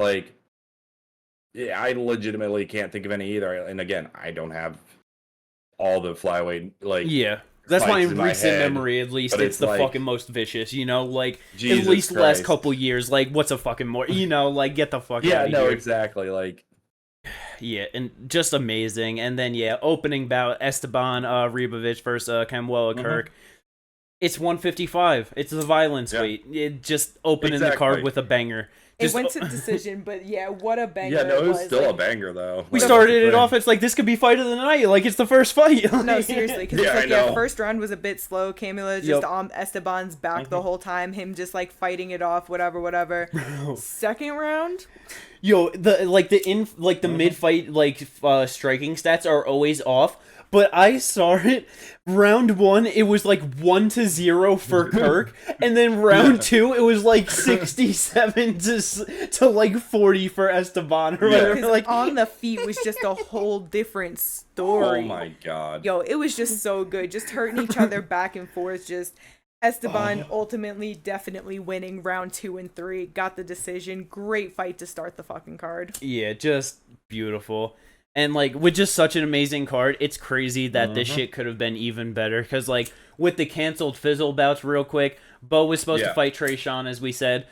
Yeah, I legitimately can't think of any either. And again, I don't have all the flyweight yeah. That's why in recent memory, at least, it's the fucking most vicious. At least the last couple years. What's a fucking more? Get the fuck out of here. Yeah, no, exactly. Yeah, and just amazing. And then opening bout Esteban Ribovic versus Camuela Kirk. It's 155. It's the violence weight. It just opening the card with a banger. It went to decision, but what a banger. Yeah, no, it was still a banger, though. We started it off, it's this could be fight of the night. It's the first fight. No, seriously, because first round was a bit slow. Camila just on Esteban's back the whole time. Him just, fighting it off, whatever. Second round? Yo, the mid-fight, striking stats are always off. But I saw it. Round 1, it was 1-0 for Kirk, and then round 2, it was 67 to 40 for Esteban or whatever. On the feet was just a whole different story. Oh my god. Yo, it was just so good, just hurting each other back and forth. Just Esteban ultimately, definitely winning round 2 and 3, got the decision. Great fight to start the fucking card. Yeah, just beautiful. And, with just such an amazing card, it's crazy that this shit could have been even better. Because, with the canceled Fizzle bouts real quick, Bo was supposed to fight Trayshawn, as we said.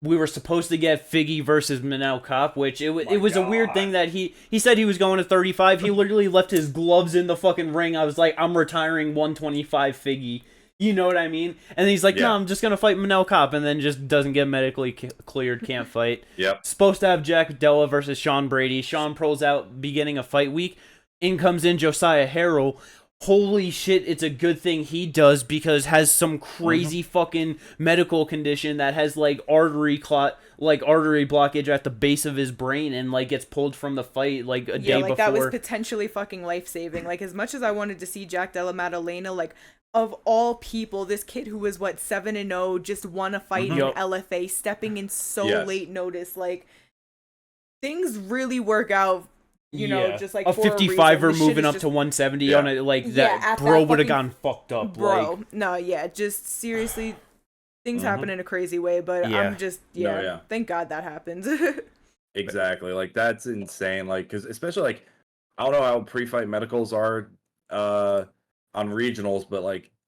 We were supposed to get Figgy versus Manel Kopp, which it was a weird thing that he said he was going to 35. He literally left his gloves in the fucking ring. I was like, I'm retiring 125 Figgy. You know what I mean? And he's like, no, I'm just going to fight Manel Kopp, and then just doesn't get medically cleared, can't fight. Yep. Supposed to have Jack Della versus Sean Brady. Sean pulls out beginning of fight week. In comes in Josiah Harrell. Holy shit, it's a good thing he does because has some crazy fucking medical condition that has artery blockage at the base of his brain and gets pulled from the fight a day before. That was potentially fucking life-saving. As much as I wanted to see Jack Della Maddalena, of all people, this kid who was 7-0 just won a fight in LFA, stepping in so late notice. Things really work out. Just a 55er moving up to 170 on it, that bro would have gone fucked up. Bro, just seriously, things happen in a crazy way. But I'm just thank God that happens. Exactly, that's insane. Because especially I don't know how pre-fight medicals are on regionals, but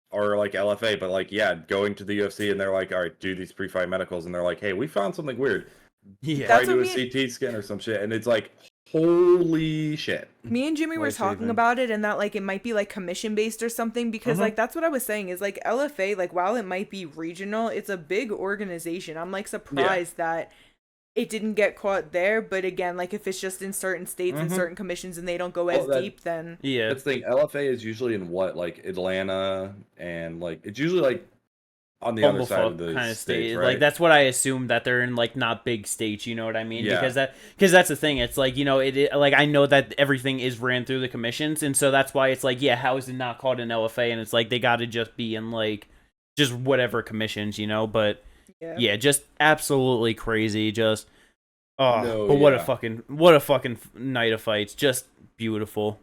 or LFA, but going to the UFC and they're all right, do these pre-fight medicals, and they're hey, we found something weird. Yeah, try to do a CT scan or some shit, and it's Holy shit. Me and Jimmy were talking about it, and that like it might be like commission based or something, because like that's what I was saying is like LFA, like while it might be regional, it's a big organization. I'm like surprised that it didn't get caught there, but again, like if it's just in certain states and certain commissions and they don't go as deep, then that's the thing. LFA is usually in what, like Atlanta, and like it's usually like on the other side of the kind of state, right? Like that's what I assume, that they're in like not big states, you know what I mean? Yeah. Because that's the thing. It's like, you know, it like I know that everything is ran through the commissions, and so that's why it's like, yeah, how is it not called an LFA? And it's like they got to just be in like just whatever commissions, you know. But yeah, just absolutely crazy. Just what a fucking night of fights. Just beautiful.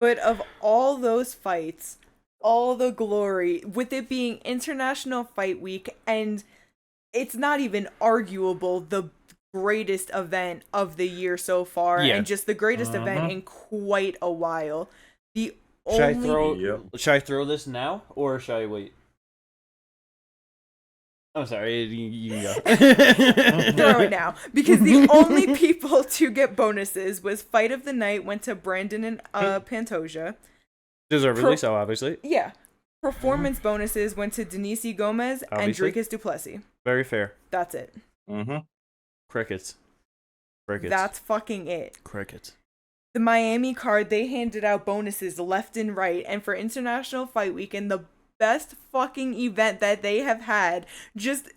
But of all those fights, all the glory, with it being International Fight Week, and it's not even arguable the greatest event of the year so far, and just the greatest event in quite a while. Should I throw this now, or should I wait? I'm sorry, you go. Throw it now, because the only people to get bonuses was Fight of the Night went to Brandon and Pantoja. Deservedly so, obviously. Yeah. Performance bonuses went to Denise Gomez and Dricus Duplessis. Very fair. That's it. Crickets. That's fucking it. Crickets. The Miami card, they handed out bonuses left and right, and for International Fight Week, and the best fucking event that they have had, just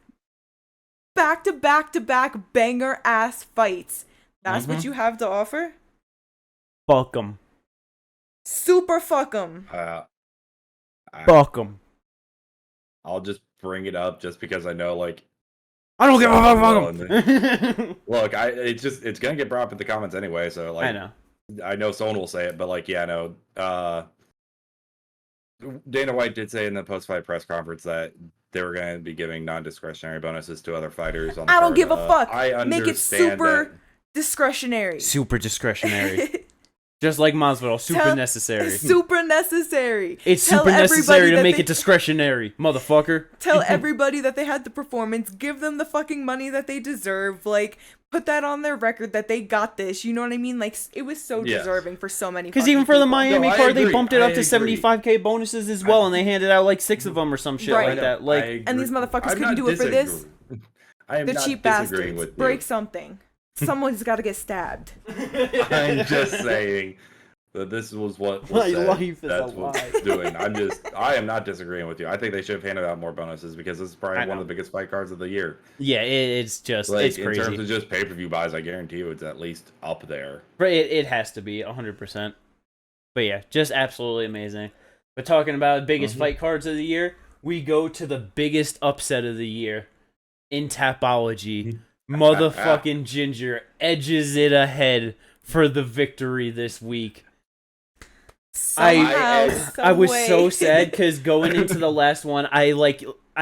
back to back to back banger ass fights. That's what you have to offer? Fuck 'em. Super fuck 'em. Fuck 'em. I'll just bring it up just because I know, like, I don't give a fuck. Fuck 'em. Look, it's gonna get brought up in the comments anyway, so like, I know someone will say it, but like, yeah, no. Dana White did say in the post-fight press conference that they were going to be giving non-discretionary bonuses to other fighters. On the I don't give a fuck. I understand. Make it super discretionary. Super discretionary. Just like Masvidal, super necessary. Super necessary. It's super necessary to make it discretionary, motherfucker. Tell everybody that they had the performance. Give them the fucking money that they deserve. Like, put that on their record that they got this. You know what I mean? Like, it was so deserving for so many. Because even for the Miami card, they bumped it up to 75K bonuses as well, and they handed out like 6 of them or some shit like that. Like, and these motherfuckers couldn't do it for this. The cheap bastards. Break something. Someone's got to get stabbed. I'm just saying that this was what was said. That's what's doing. I am not disagreeing with you. I think they should have handed out more bonuses, because this is probably one of the biggest fight cards of the year. Yeah, it's just, like, it's crazy. In terms of just pay-per-view buys, I guarantee you it's at least up there. But it has to be 100%. But yeah, just absolutely amazing. But talking about biggest fight cards of the year, we go to the biggest upset of the year in Tapology. Motherfucking Ginger edges it ahead for the victory this week. I was so sad, because going into the last one, I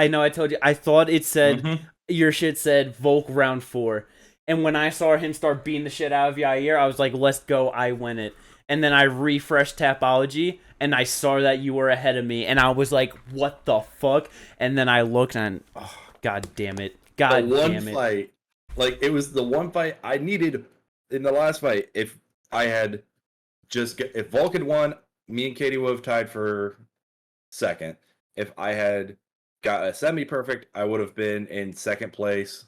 know I told you, I thought it said, your shit said Volk round 4. And when I saw him start beating the shit out of Yair, I was like, let's go, I win it. And then I refreshed Tapology, and I saw that you were ahead of me, and I was like, what the fuck? And then I looked, and god damn it. God damn it. Fight. Like, it was the one fight I needed in the last fight. If Volk had won, me and Katie would have tied for second. If I had got a semi-perfect, I would have been in second place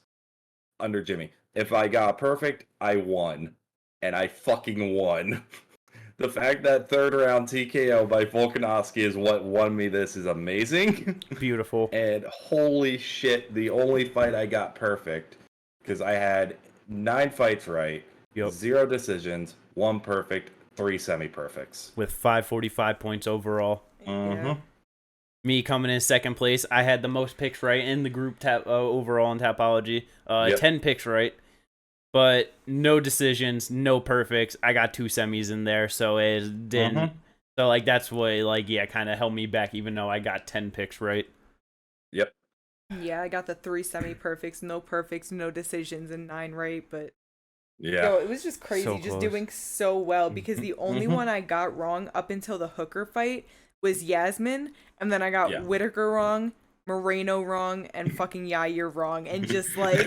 under Jimmy. If I got perfect, I won. And I fucking won. The fact that third round TKO by Volkanovski is what won me this is amazing. Beautiful. And holy shit, the only fight I got perfect, because I had 9 fights right, 0 decisions, 1 perfect, 3 semi-perfects. With 545 points overall. Me coming in second place, I had the most picks right in the group overall in Tapology. 10 picks right, but no decisions, no perfects. I got 2 semis in there, so it didn't. So like that's what kind of held me back, even though I got 10 picks right. Yep. Yeah, I got the 3 semi-perfects, no decisions, and 9 right, but it was just crazy, just doing so well, because the only one I got wrong up until the Hooker fight was Yasmin, and then I got Whitaker wrong, Moreno wrong and fucking Yair wrong, and just like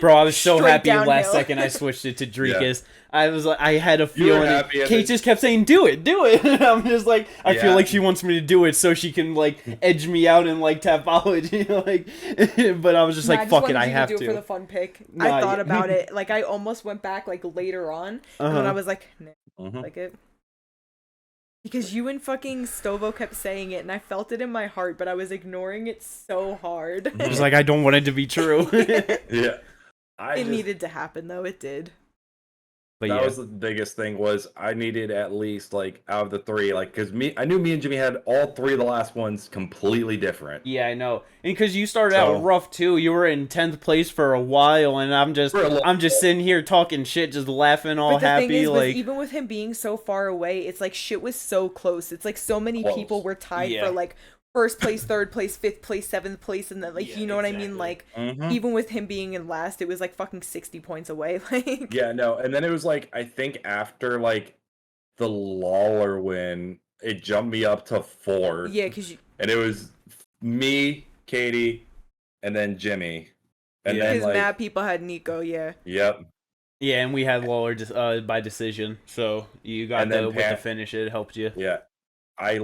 Bro, I was so straight happy downhill. last second I switched it to Dricus. Yeah. I was like, I had a You were feeling. happy, and Kate then- just kept saying, "Do it, do it." And I'm just like, I feel Yeah. like she wants me to do it so she can like edge me out in like Tapology, like. But I was just Nah, like, I just "Fuck wanted it, I you have to do it for the to." fun pick. Nah, I thought yeah. about it. Like I almost went back like later on, and then I was like, nah, like it. Because you and fucking Stovo kept saying it, and I felt it in my heart, but I was ignoring it so hard. I was like, I don't want it to be true. Yeah. It needed to happen, though. It did. But that yeah. was the biggest thing, was I needed at least like out of the three, like, because I knew me and Jimmy had all three of the last ones completely different. Yeah, I know. And because you started out rough too, you were in 10th place for a while, and I'm just sitting here talking shit, just laughing, all But the happy. thing is, like, even with him being so far away, it's like shit was so close. It's like so many people were tied for like first place, third place, fifth place, seventh place, and then like you know what I mean? Like even with him being in last, it was like fucking 60 points away. Like Yeah, no, and then it was like, I think after like the Lawler win, it jumped me up to 4. Yeah, because and it was me, Katie, and then Jimmy, and then like mad people had Nico. Yeah. Yep. Yeah, and we had Lawler by decision, so you got with the finish. It helped you. Yeah, I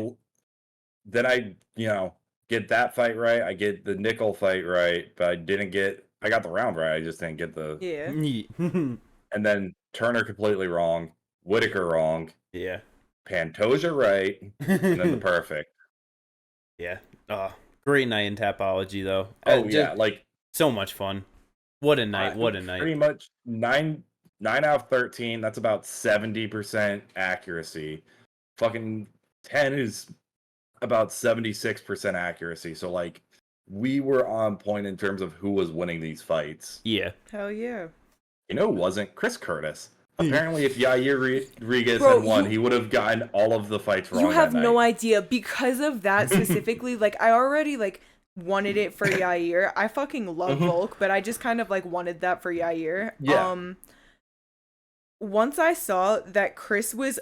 get that fight right. I get the nickel fight right, but I got the round right. I just didn't get the and then Turner completely wrong, Whitaker wrong. Yeah. Pantoja right, and then the perfect. Yeah. Great night in Tapology though. Oh yeah, like so much fun. What a night! What a night! Pretty much 9 out of 13. That's about 70% accuracy. Fucking 10 is about 76% accuracy. So like, we were on point in terms of who was winning these fights. Yeah. Hell yeah. You know, who wasn't Chris Curtis. Apparently, if Yair Rodriguez had won, he would have gotten all of the fights wrong. You have no idea. Because of that specifically, like I already like wanted it for Yair. I fucking love Volk, but I just kind of like wanted that for Yair. Yeah. Once I saw that Chris was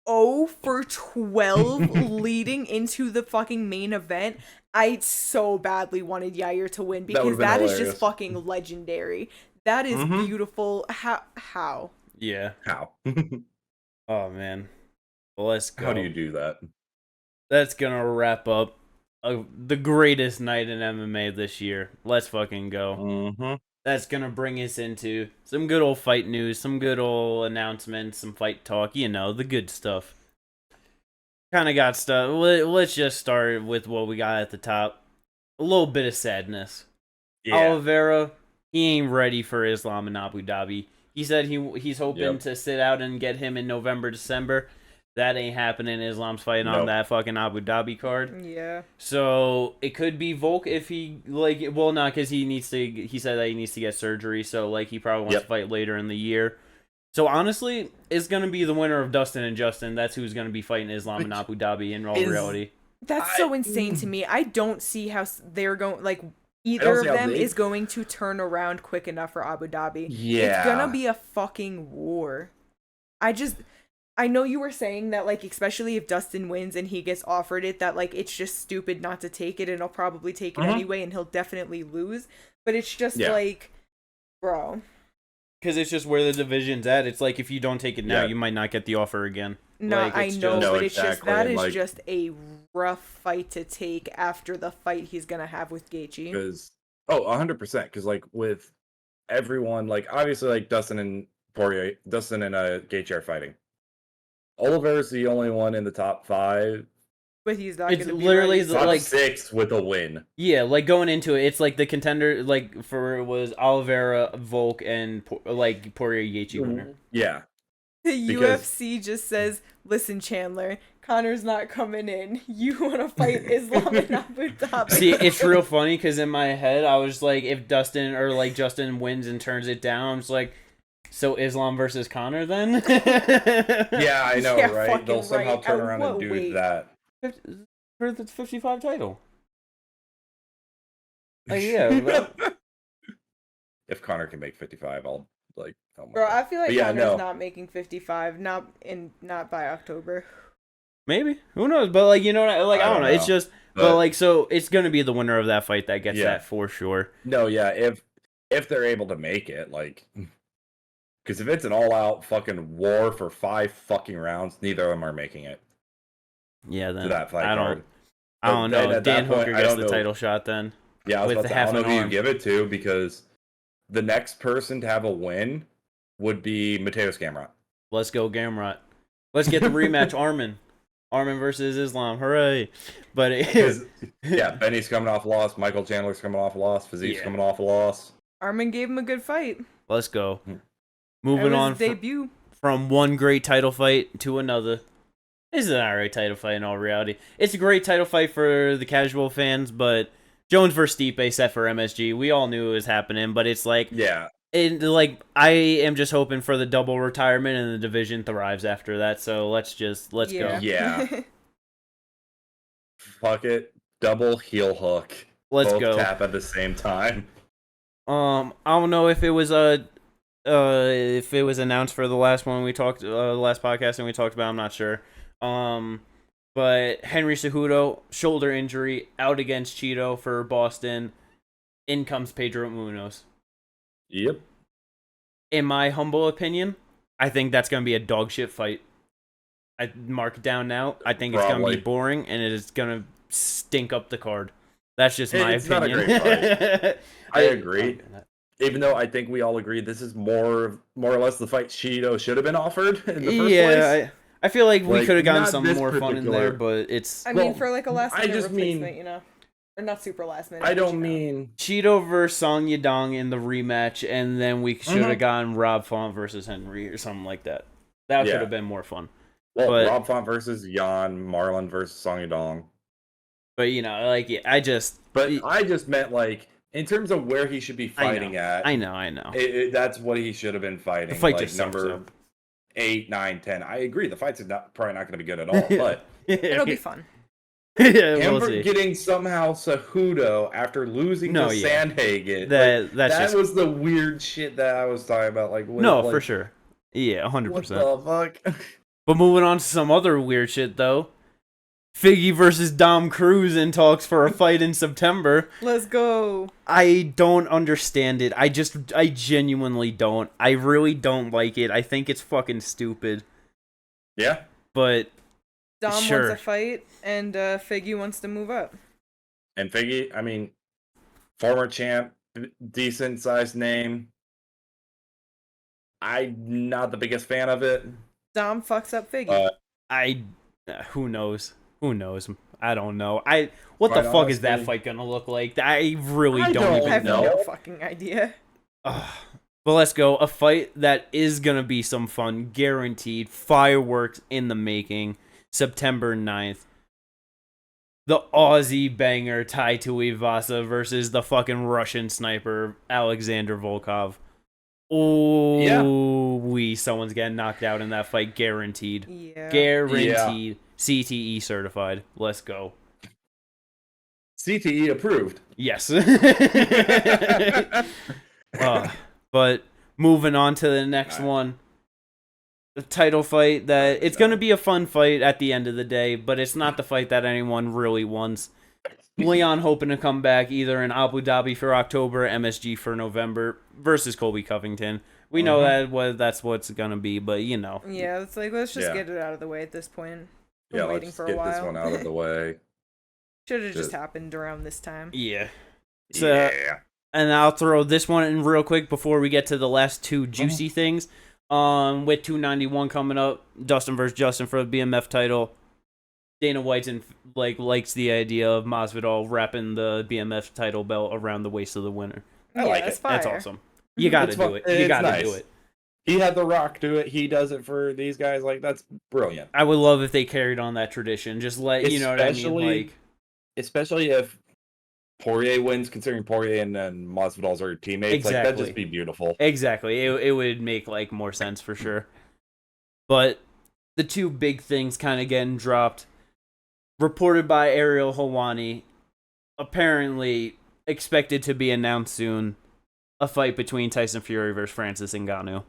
0 for 12 leading into the fucking main event, I so badly wanted Yair to win, because that is just fucking legendary. That is beautiful. How? Yeah. How? Oh man. Well, let's go. How do you do that? That's gonna wrap up the greatest night in MMA this year. Let's fucking go. That's gonna bring us into some good old fight news, some good old announcements, some fight talk, you know, the good stuff. Kind of got stuff. Let's just start with what we got at the top. A little bit of sadness. Yeah. Oliveira, he ain't ready for Islam in Abu Dhabi. He said he's hoping to sit out and get him in November, December. That ain't happening. Islam's fighting on that fucking Abu Dhabi card. Yeah. So it could be Volk if he not, because he said that he needs to get surgery. So like he probably wants to fight later in the year. So honestly, it's gonna be the winner of Dustin and Justin. That's who's gonna be fighting Islam in Abu Dhabi in all reality. That's so insane to me. I don't see how they're going, like, either of them is going to turn around quick enough for Abu Dhabi. Yeah. It's gonna be a fucking war. I know you were saying that, like, especially if Dustin wins and he gets offered it, that, like, it's just stupid not to take it, and he'll probably take it anyway, and he'll definitely lose. But it's just like, bro. Because it's just where the division's at. It's like, if you don't take it now, you might not get the offer again. No, like, I know, but it's just, that is like, just a rough fight to take after the fight he's gonna have with Gaethje. Because 100%. Because like with everyone, like obviously like Dustin and Gaethje are fighting. Oliveira's the only one in the top 5. But he's not it's gonna be literally ready. Top like 6 with a win. Yeah, like going into it, it's like the contender, like was Oliveira, Volk, and like Poirier Gaethje winner. Yeah. The UFC just says, "Listen, Chandler, Connor's not coming in. You want to fight Islam in Abu Dhabi?" See, it's real funny because in my head, I was like, if Dustin or like Justin wins and turns it down, I'm just like, so Islam versus Connor then? Yeah, I know, right? They'll somehow turn around and do that. For the 55 title. Yeah. If Connor can make 55, I'll like. Oh my Bro, God. I feel like Connor's not making 55, not by October. Maybe. Who knows? But like, you know, like I don't know. It's just, but like, so it's gonna be the winner of that fight that gets that for sure. No, yeah. If they're able to make it, like, because if it's an all-out fucking war for 5 fucking rounds, neither of them are making it. Yeah, then to that fight card. I don't know. Dan Hooker gets the title shot then. Yeah, I was about to say, I don't know who you give it to, because the next person to have a win would be Mateus Gamrot. Let's go, Gamrot. Let's get the rematch, Armin. Armin versus Islam. Hooray. But yeah, Benny's coming off a loss. Michael Chandler's coming off a loss. Physique's coming off a loss. Armin gave him a good fight. Let's go. Moving on debut. From one great title fight to another. This is an alright title fight in all reality. It's a great title fight for the casual fans, but Jones versus Stipe set for MSG. We all knew it was happening, but it's like, yeah. I am just hoping for the double retirement and the division thrives after that. So let's go. Yeah. Fuck it. Double heel hook. Let's Both go. Tap at the same time. I don't know if it was announced for the last one we talked, the last podcast and we talked about. I'm not sure. But Henry Cejudo, shoulder injury, out against Cheeto for Boston. In comes Pedro Munoz. Yep. In my humble opinion, I think that's going to be a dog shit fight. I mark it down now. I think it's going to be boring, and it is going to stink up the card. That's just my opinion. It's not a great fight. I agree. Even though I think we all agree this is more or less the fight Cheeto should have been offered in the first place. Yeah, I feel like we could have gotten some more fun in there, but it's... I mean, for like a last-minute replacement, you know? Or not super last-minute. I don't mean... Cheeto versus Song Yadong in the rematch, and then we should have gotten Rob Font versus Henry or something like that. That could have been more fun. Well, but, Rob Font versus Jan, Marlon versus Song Yadong. But, you know, like, I just... But I just meant, like, in terms of where he should be fighting at... I know. That's what he should have been fighting. The fight like, just number 8, 9, 10. I agree. The fight's probably not going to be good at all, but... It'll be fun. Yeah, getting somehow Cejudo after losing to Sandhagen. That was the weird shit that I was talking about. Like, for sure. Yeah, 100%. What the fuck? But moving on to some other weird shit, though. Figgy versus Dom Cruz in talks for a fight in September. Let's go. I don't understand it. I genuinely don't. I really don't like it. I think it's fucking stupid. Yeah. But Dom wants a fight, and Figgy wants to move up. And Figgy, I mean, former champ, decent sized name. I'm not the biggest fan of it. Dom fucks up Figgy. Who knows? Who knows? I don't know. What the fuck is that fight gonna look like? I really don't even know. I have no fucking idea. But let's go. A fight that is gonna be some fun, guaranteed. Fireworks in the making. September 9th. The Aussie banger Tai Tuivasa versus the fucking Russian sniper Alexander Volkov. Oh, yeah. Someone's getting knocked out in that fight, guaranteed. Yeah. Guaranteed. Yeah. CTE certified. Let's go. CTE approved. Yes. But moving on to the next one. The title fight that it's going to be a fun fight at the end of the day, but it's not the fight that anyone really wants. Leon hoping to come back either in Abu Dhabi for October, MSG for November versus Colby Covington. We know that's what's going to be, but you know. Yeah, it's like, let's just get it out of the way at this point. Been waiting for a while. Get this one out of the way. Should have just happened around this time. Yeah. So, and I'll throw this one in real quick before we get to the last two juicy things. With 291 coming up, Dustin versus Justin for the BMF title. Dana White likes the idea of Masvidal wrapping the BMF title belt around the waist of the winner. I like it. That's awesome. You got to do it. You got to do it. He had The Rock do it. He does it for these guys. Like, that's brilliant. I would love if they carried on that tradition. Just you know what I mean? Like, especially if Poirier wins, considering Poirier and then Masvidal's are teammates. Exactly. Like, that'd just be beautiful. Exactly. It would make like more sense for sure. But the two big things kind of getting dropped. Reported by Ariel Helwani, apparently expected to be announced soon. A fight between Tyson Fury versus Francis Ngannou.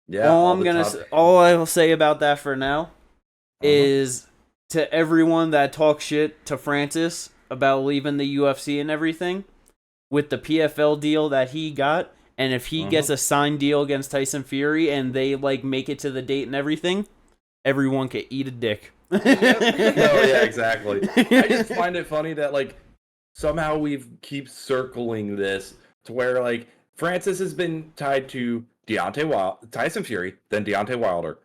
Yeah. All I will say about that for now is to everyone that talks shit to Francis about leaving the UFC and everything, with the PFL deal that he got, and if he gets a signed deal against Tyson Fury and they like make it to the date and everything, everyone can eat a dick. Oh yeah, exactly. I just find it funny that like somehow we keep circling this to where like Francis has been tied to Tyson Fury, then Deontay Wilder,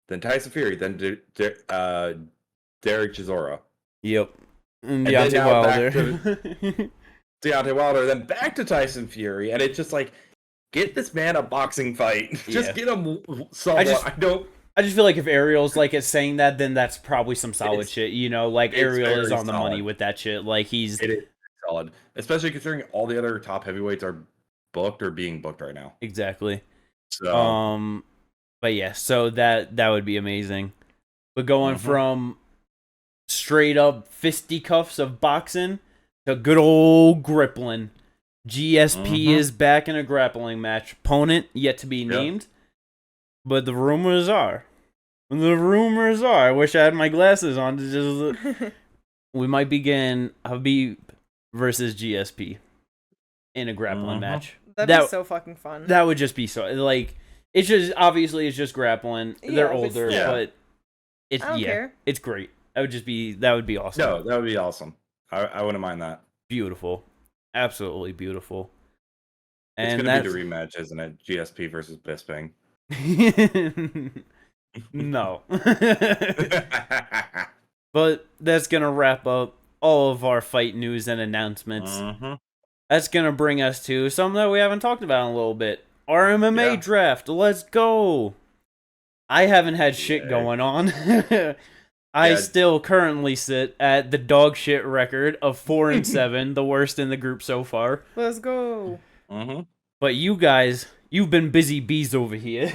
then Tyson Fury, then Derek Chisora. Yep. And then Deontay now Wilder. Deontay Wilder, then back to Tyson Fury, and it's just like, get this man a boxing fight. Just get him someone. I just feel like if Ariel's like is saying that, then that's probably some solid shit. You know, like Ariel is on the money with that shit. Like it is solid, especially considering all the other top heavyweights are booked or being booked right now. Exactly. So, but yeah, so that would be amazing. But going from straight up fisticuffs of boxing to good old grippling. GSP is back in a grappling match. Opponent yet to be named. But the rumors are, I wish I had my glasses on to just, we might begin Habib versus GSP in a grappling match. That'd be so fucking fun. That would just be so, like, it's just grappling. They're older, but I don't care. It's great. That would be awesome. No, that would be awesome. I wouldn't mind that. Beautiful. Absolutely beautiful. And it's going to be the rematch, isn't it? GSP versus Bisping. No. But that's going to wrap up all of our fight news and announcements. That's going to bring us to something that we haven't talked about in a little bit. Our MMA draft. Let's go. I haven't had shit going on. I still currently sit at the dog shit record of 4-7, the worst in the group so far. Let's go. But you guys, you've been busy bees over here.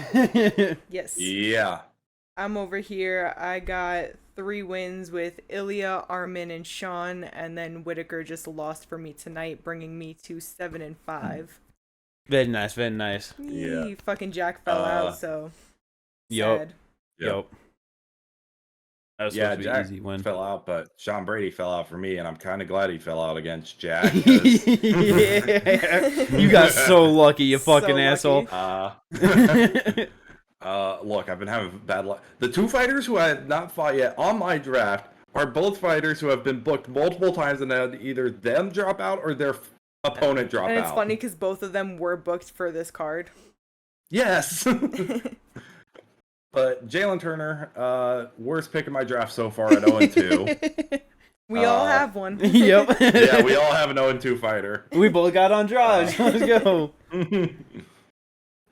Yes. Yeah. I'm over here. I got 3 wins with Ilya, Armin, and Sean, and then Whitaker just lost for me tonight, bringing me to 7-5. Very nice, very nice. Yeah. Fucking Jack fell out, so sad. Yep. Yeah, Jack easy win. Fell out, but Sean Brady fell out for me, and I'm kind of glad he fell out against Jack. Yeah. You got so lucky, you fucking asshole. Look, I've been having bad luck. The 2 fighters who I have not fought yet on my draft are both fighters who have been booked multiple times and had either them drop out or their opponent drop out. And it's funny because both of them were booked for this card. Yes. But Jalen Turner, worst pick in my draft so far at 0-2. We all have one. Yep. Yeah, we all have an 0-2 fighter. We both got Andrade. Let's go.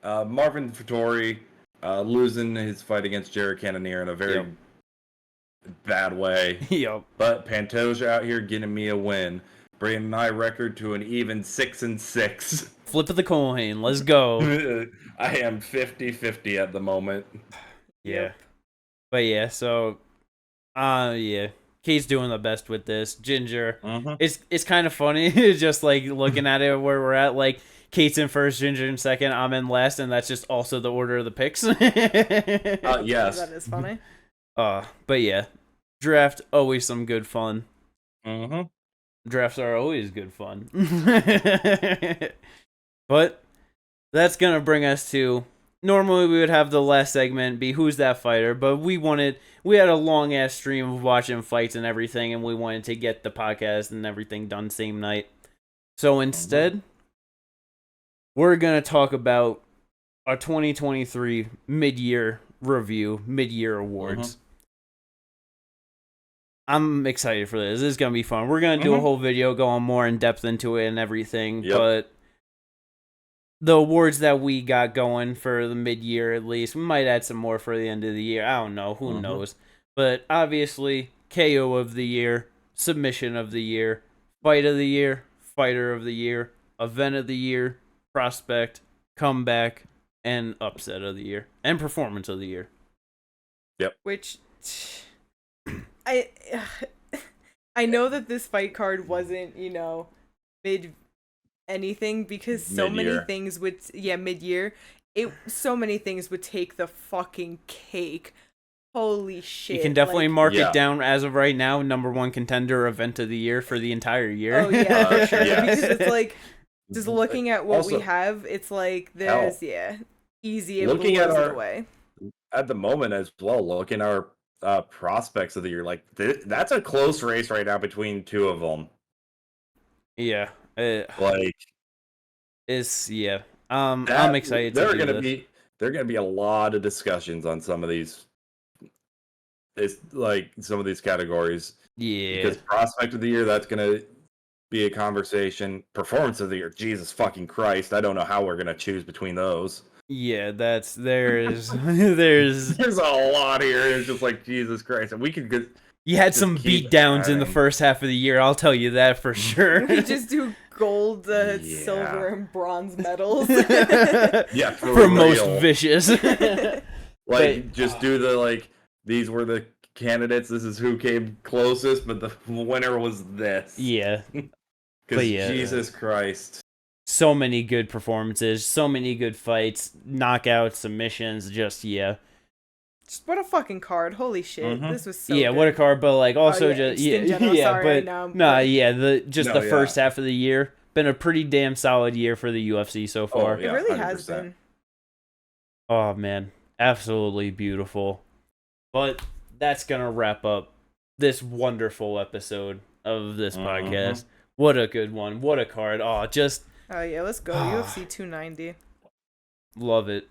Marvin Vettori losing his fight against Jared Cannonier in a very bad way. Yep. But Pantoja out here getting me a win, bringing my record to an even 6-6. Flip of the coin. Let's go. I am 50-50 at the moment. Yeah. But yeah, so Kate's doing the best with this. Ginger. It's kind of funny just like looking at it where we're at, like Kate's in first, Ginger in second, I'm in last, and that's just also the order of the picks. Yes. That is funny. But yeah. Draft always some good fun. Drafts are always good fun. But that's gonna bring us to, normally we would have the last segment be who's that fighter, but we had a long ass stream of watching fights and everything, and we wanted to get the podcast and everything done same night. So instead, we're gonna talk about our 2023 mid-year review, mid-year awards. I'm excited for this. This is gonna be fun. We're gonna do a whole video going more in depth into it and everything, but the awards that we got going for the mid-year, at least, we might add some more for the end of the year. I don't know. Who knows? But obviously, KO of the year, submission of the year, fight of the year, fighter of the year, event of the year, prospect, comeback, and upset of the year, and performance of the year. Yep. Which I know that this fight card wasn't, mid anything, because so many things would mid-year, so many things would take the fucking cake. Holy shit. You can definitely like, mark it down as of right now, #1 contender event of the year for the entire year. Oh yeah, for sure. Yes. Because it's like just looking at what Also, we have, it's like there's easy able looking to at lose our it away. at the moment as well. Looking at our prospects of the year, like that's a close race right now between two of them. Yeah. Like I'm excited to do this. There are gonna be a lot of discussions on some of these. It's like some of these categories. Yeah. Because prospect of the year, that's gonna be a conversation. Performance of the year, Jesus fucking Christ, I don't know how we're gonna choose between those. Yeah, there's There's a lot here. It's just like Jesus Christ, and we could get. You had some beat downs in the first half of the year, I'll tell you that for sure. We just do gold, silver, and bronze medals. Yeah, for most vicious. Just do the these were the candidates. This is who came closest, but the winner was this. Yeah, because Jesus Christ. So many good performances, so many good fights, knockouts, submissions, just what a fucking card. Holy shit. Mm-hmm. This was so good. What a card, but also just the first half of the year been a pretty damn solid year for the UFC so far. It really 100%. Has been. Oh man, absolutely beautiful. But that's going to wrap up this wonderful episode of this podcast. What a good one. What a card. Oh yeah, let's go. UFC 290. Love it.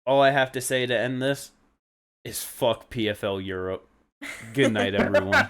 All I have to say to end this is fuck PFL Europe. Good night, everyone.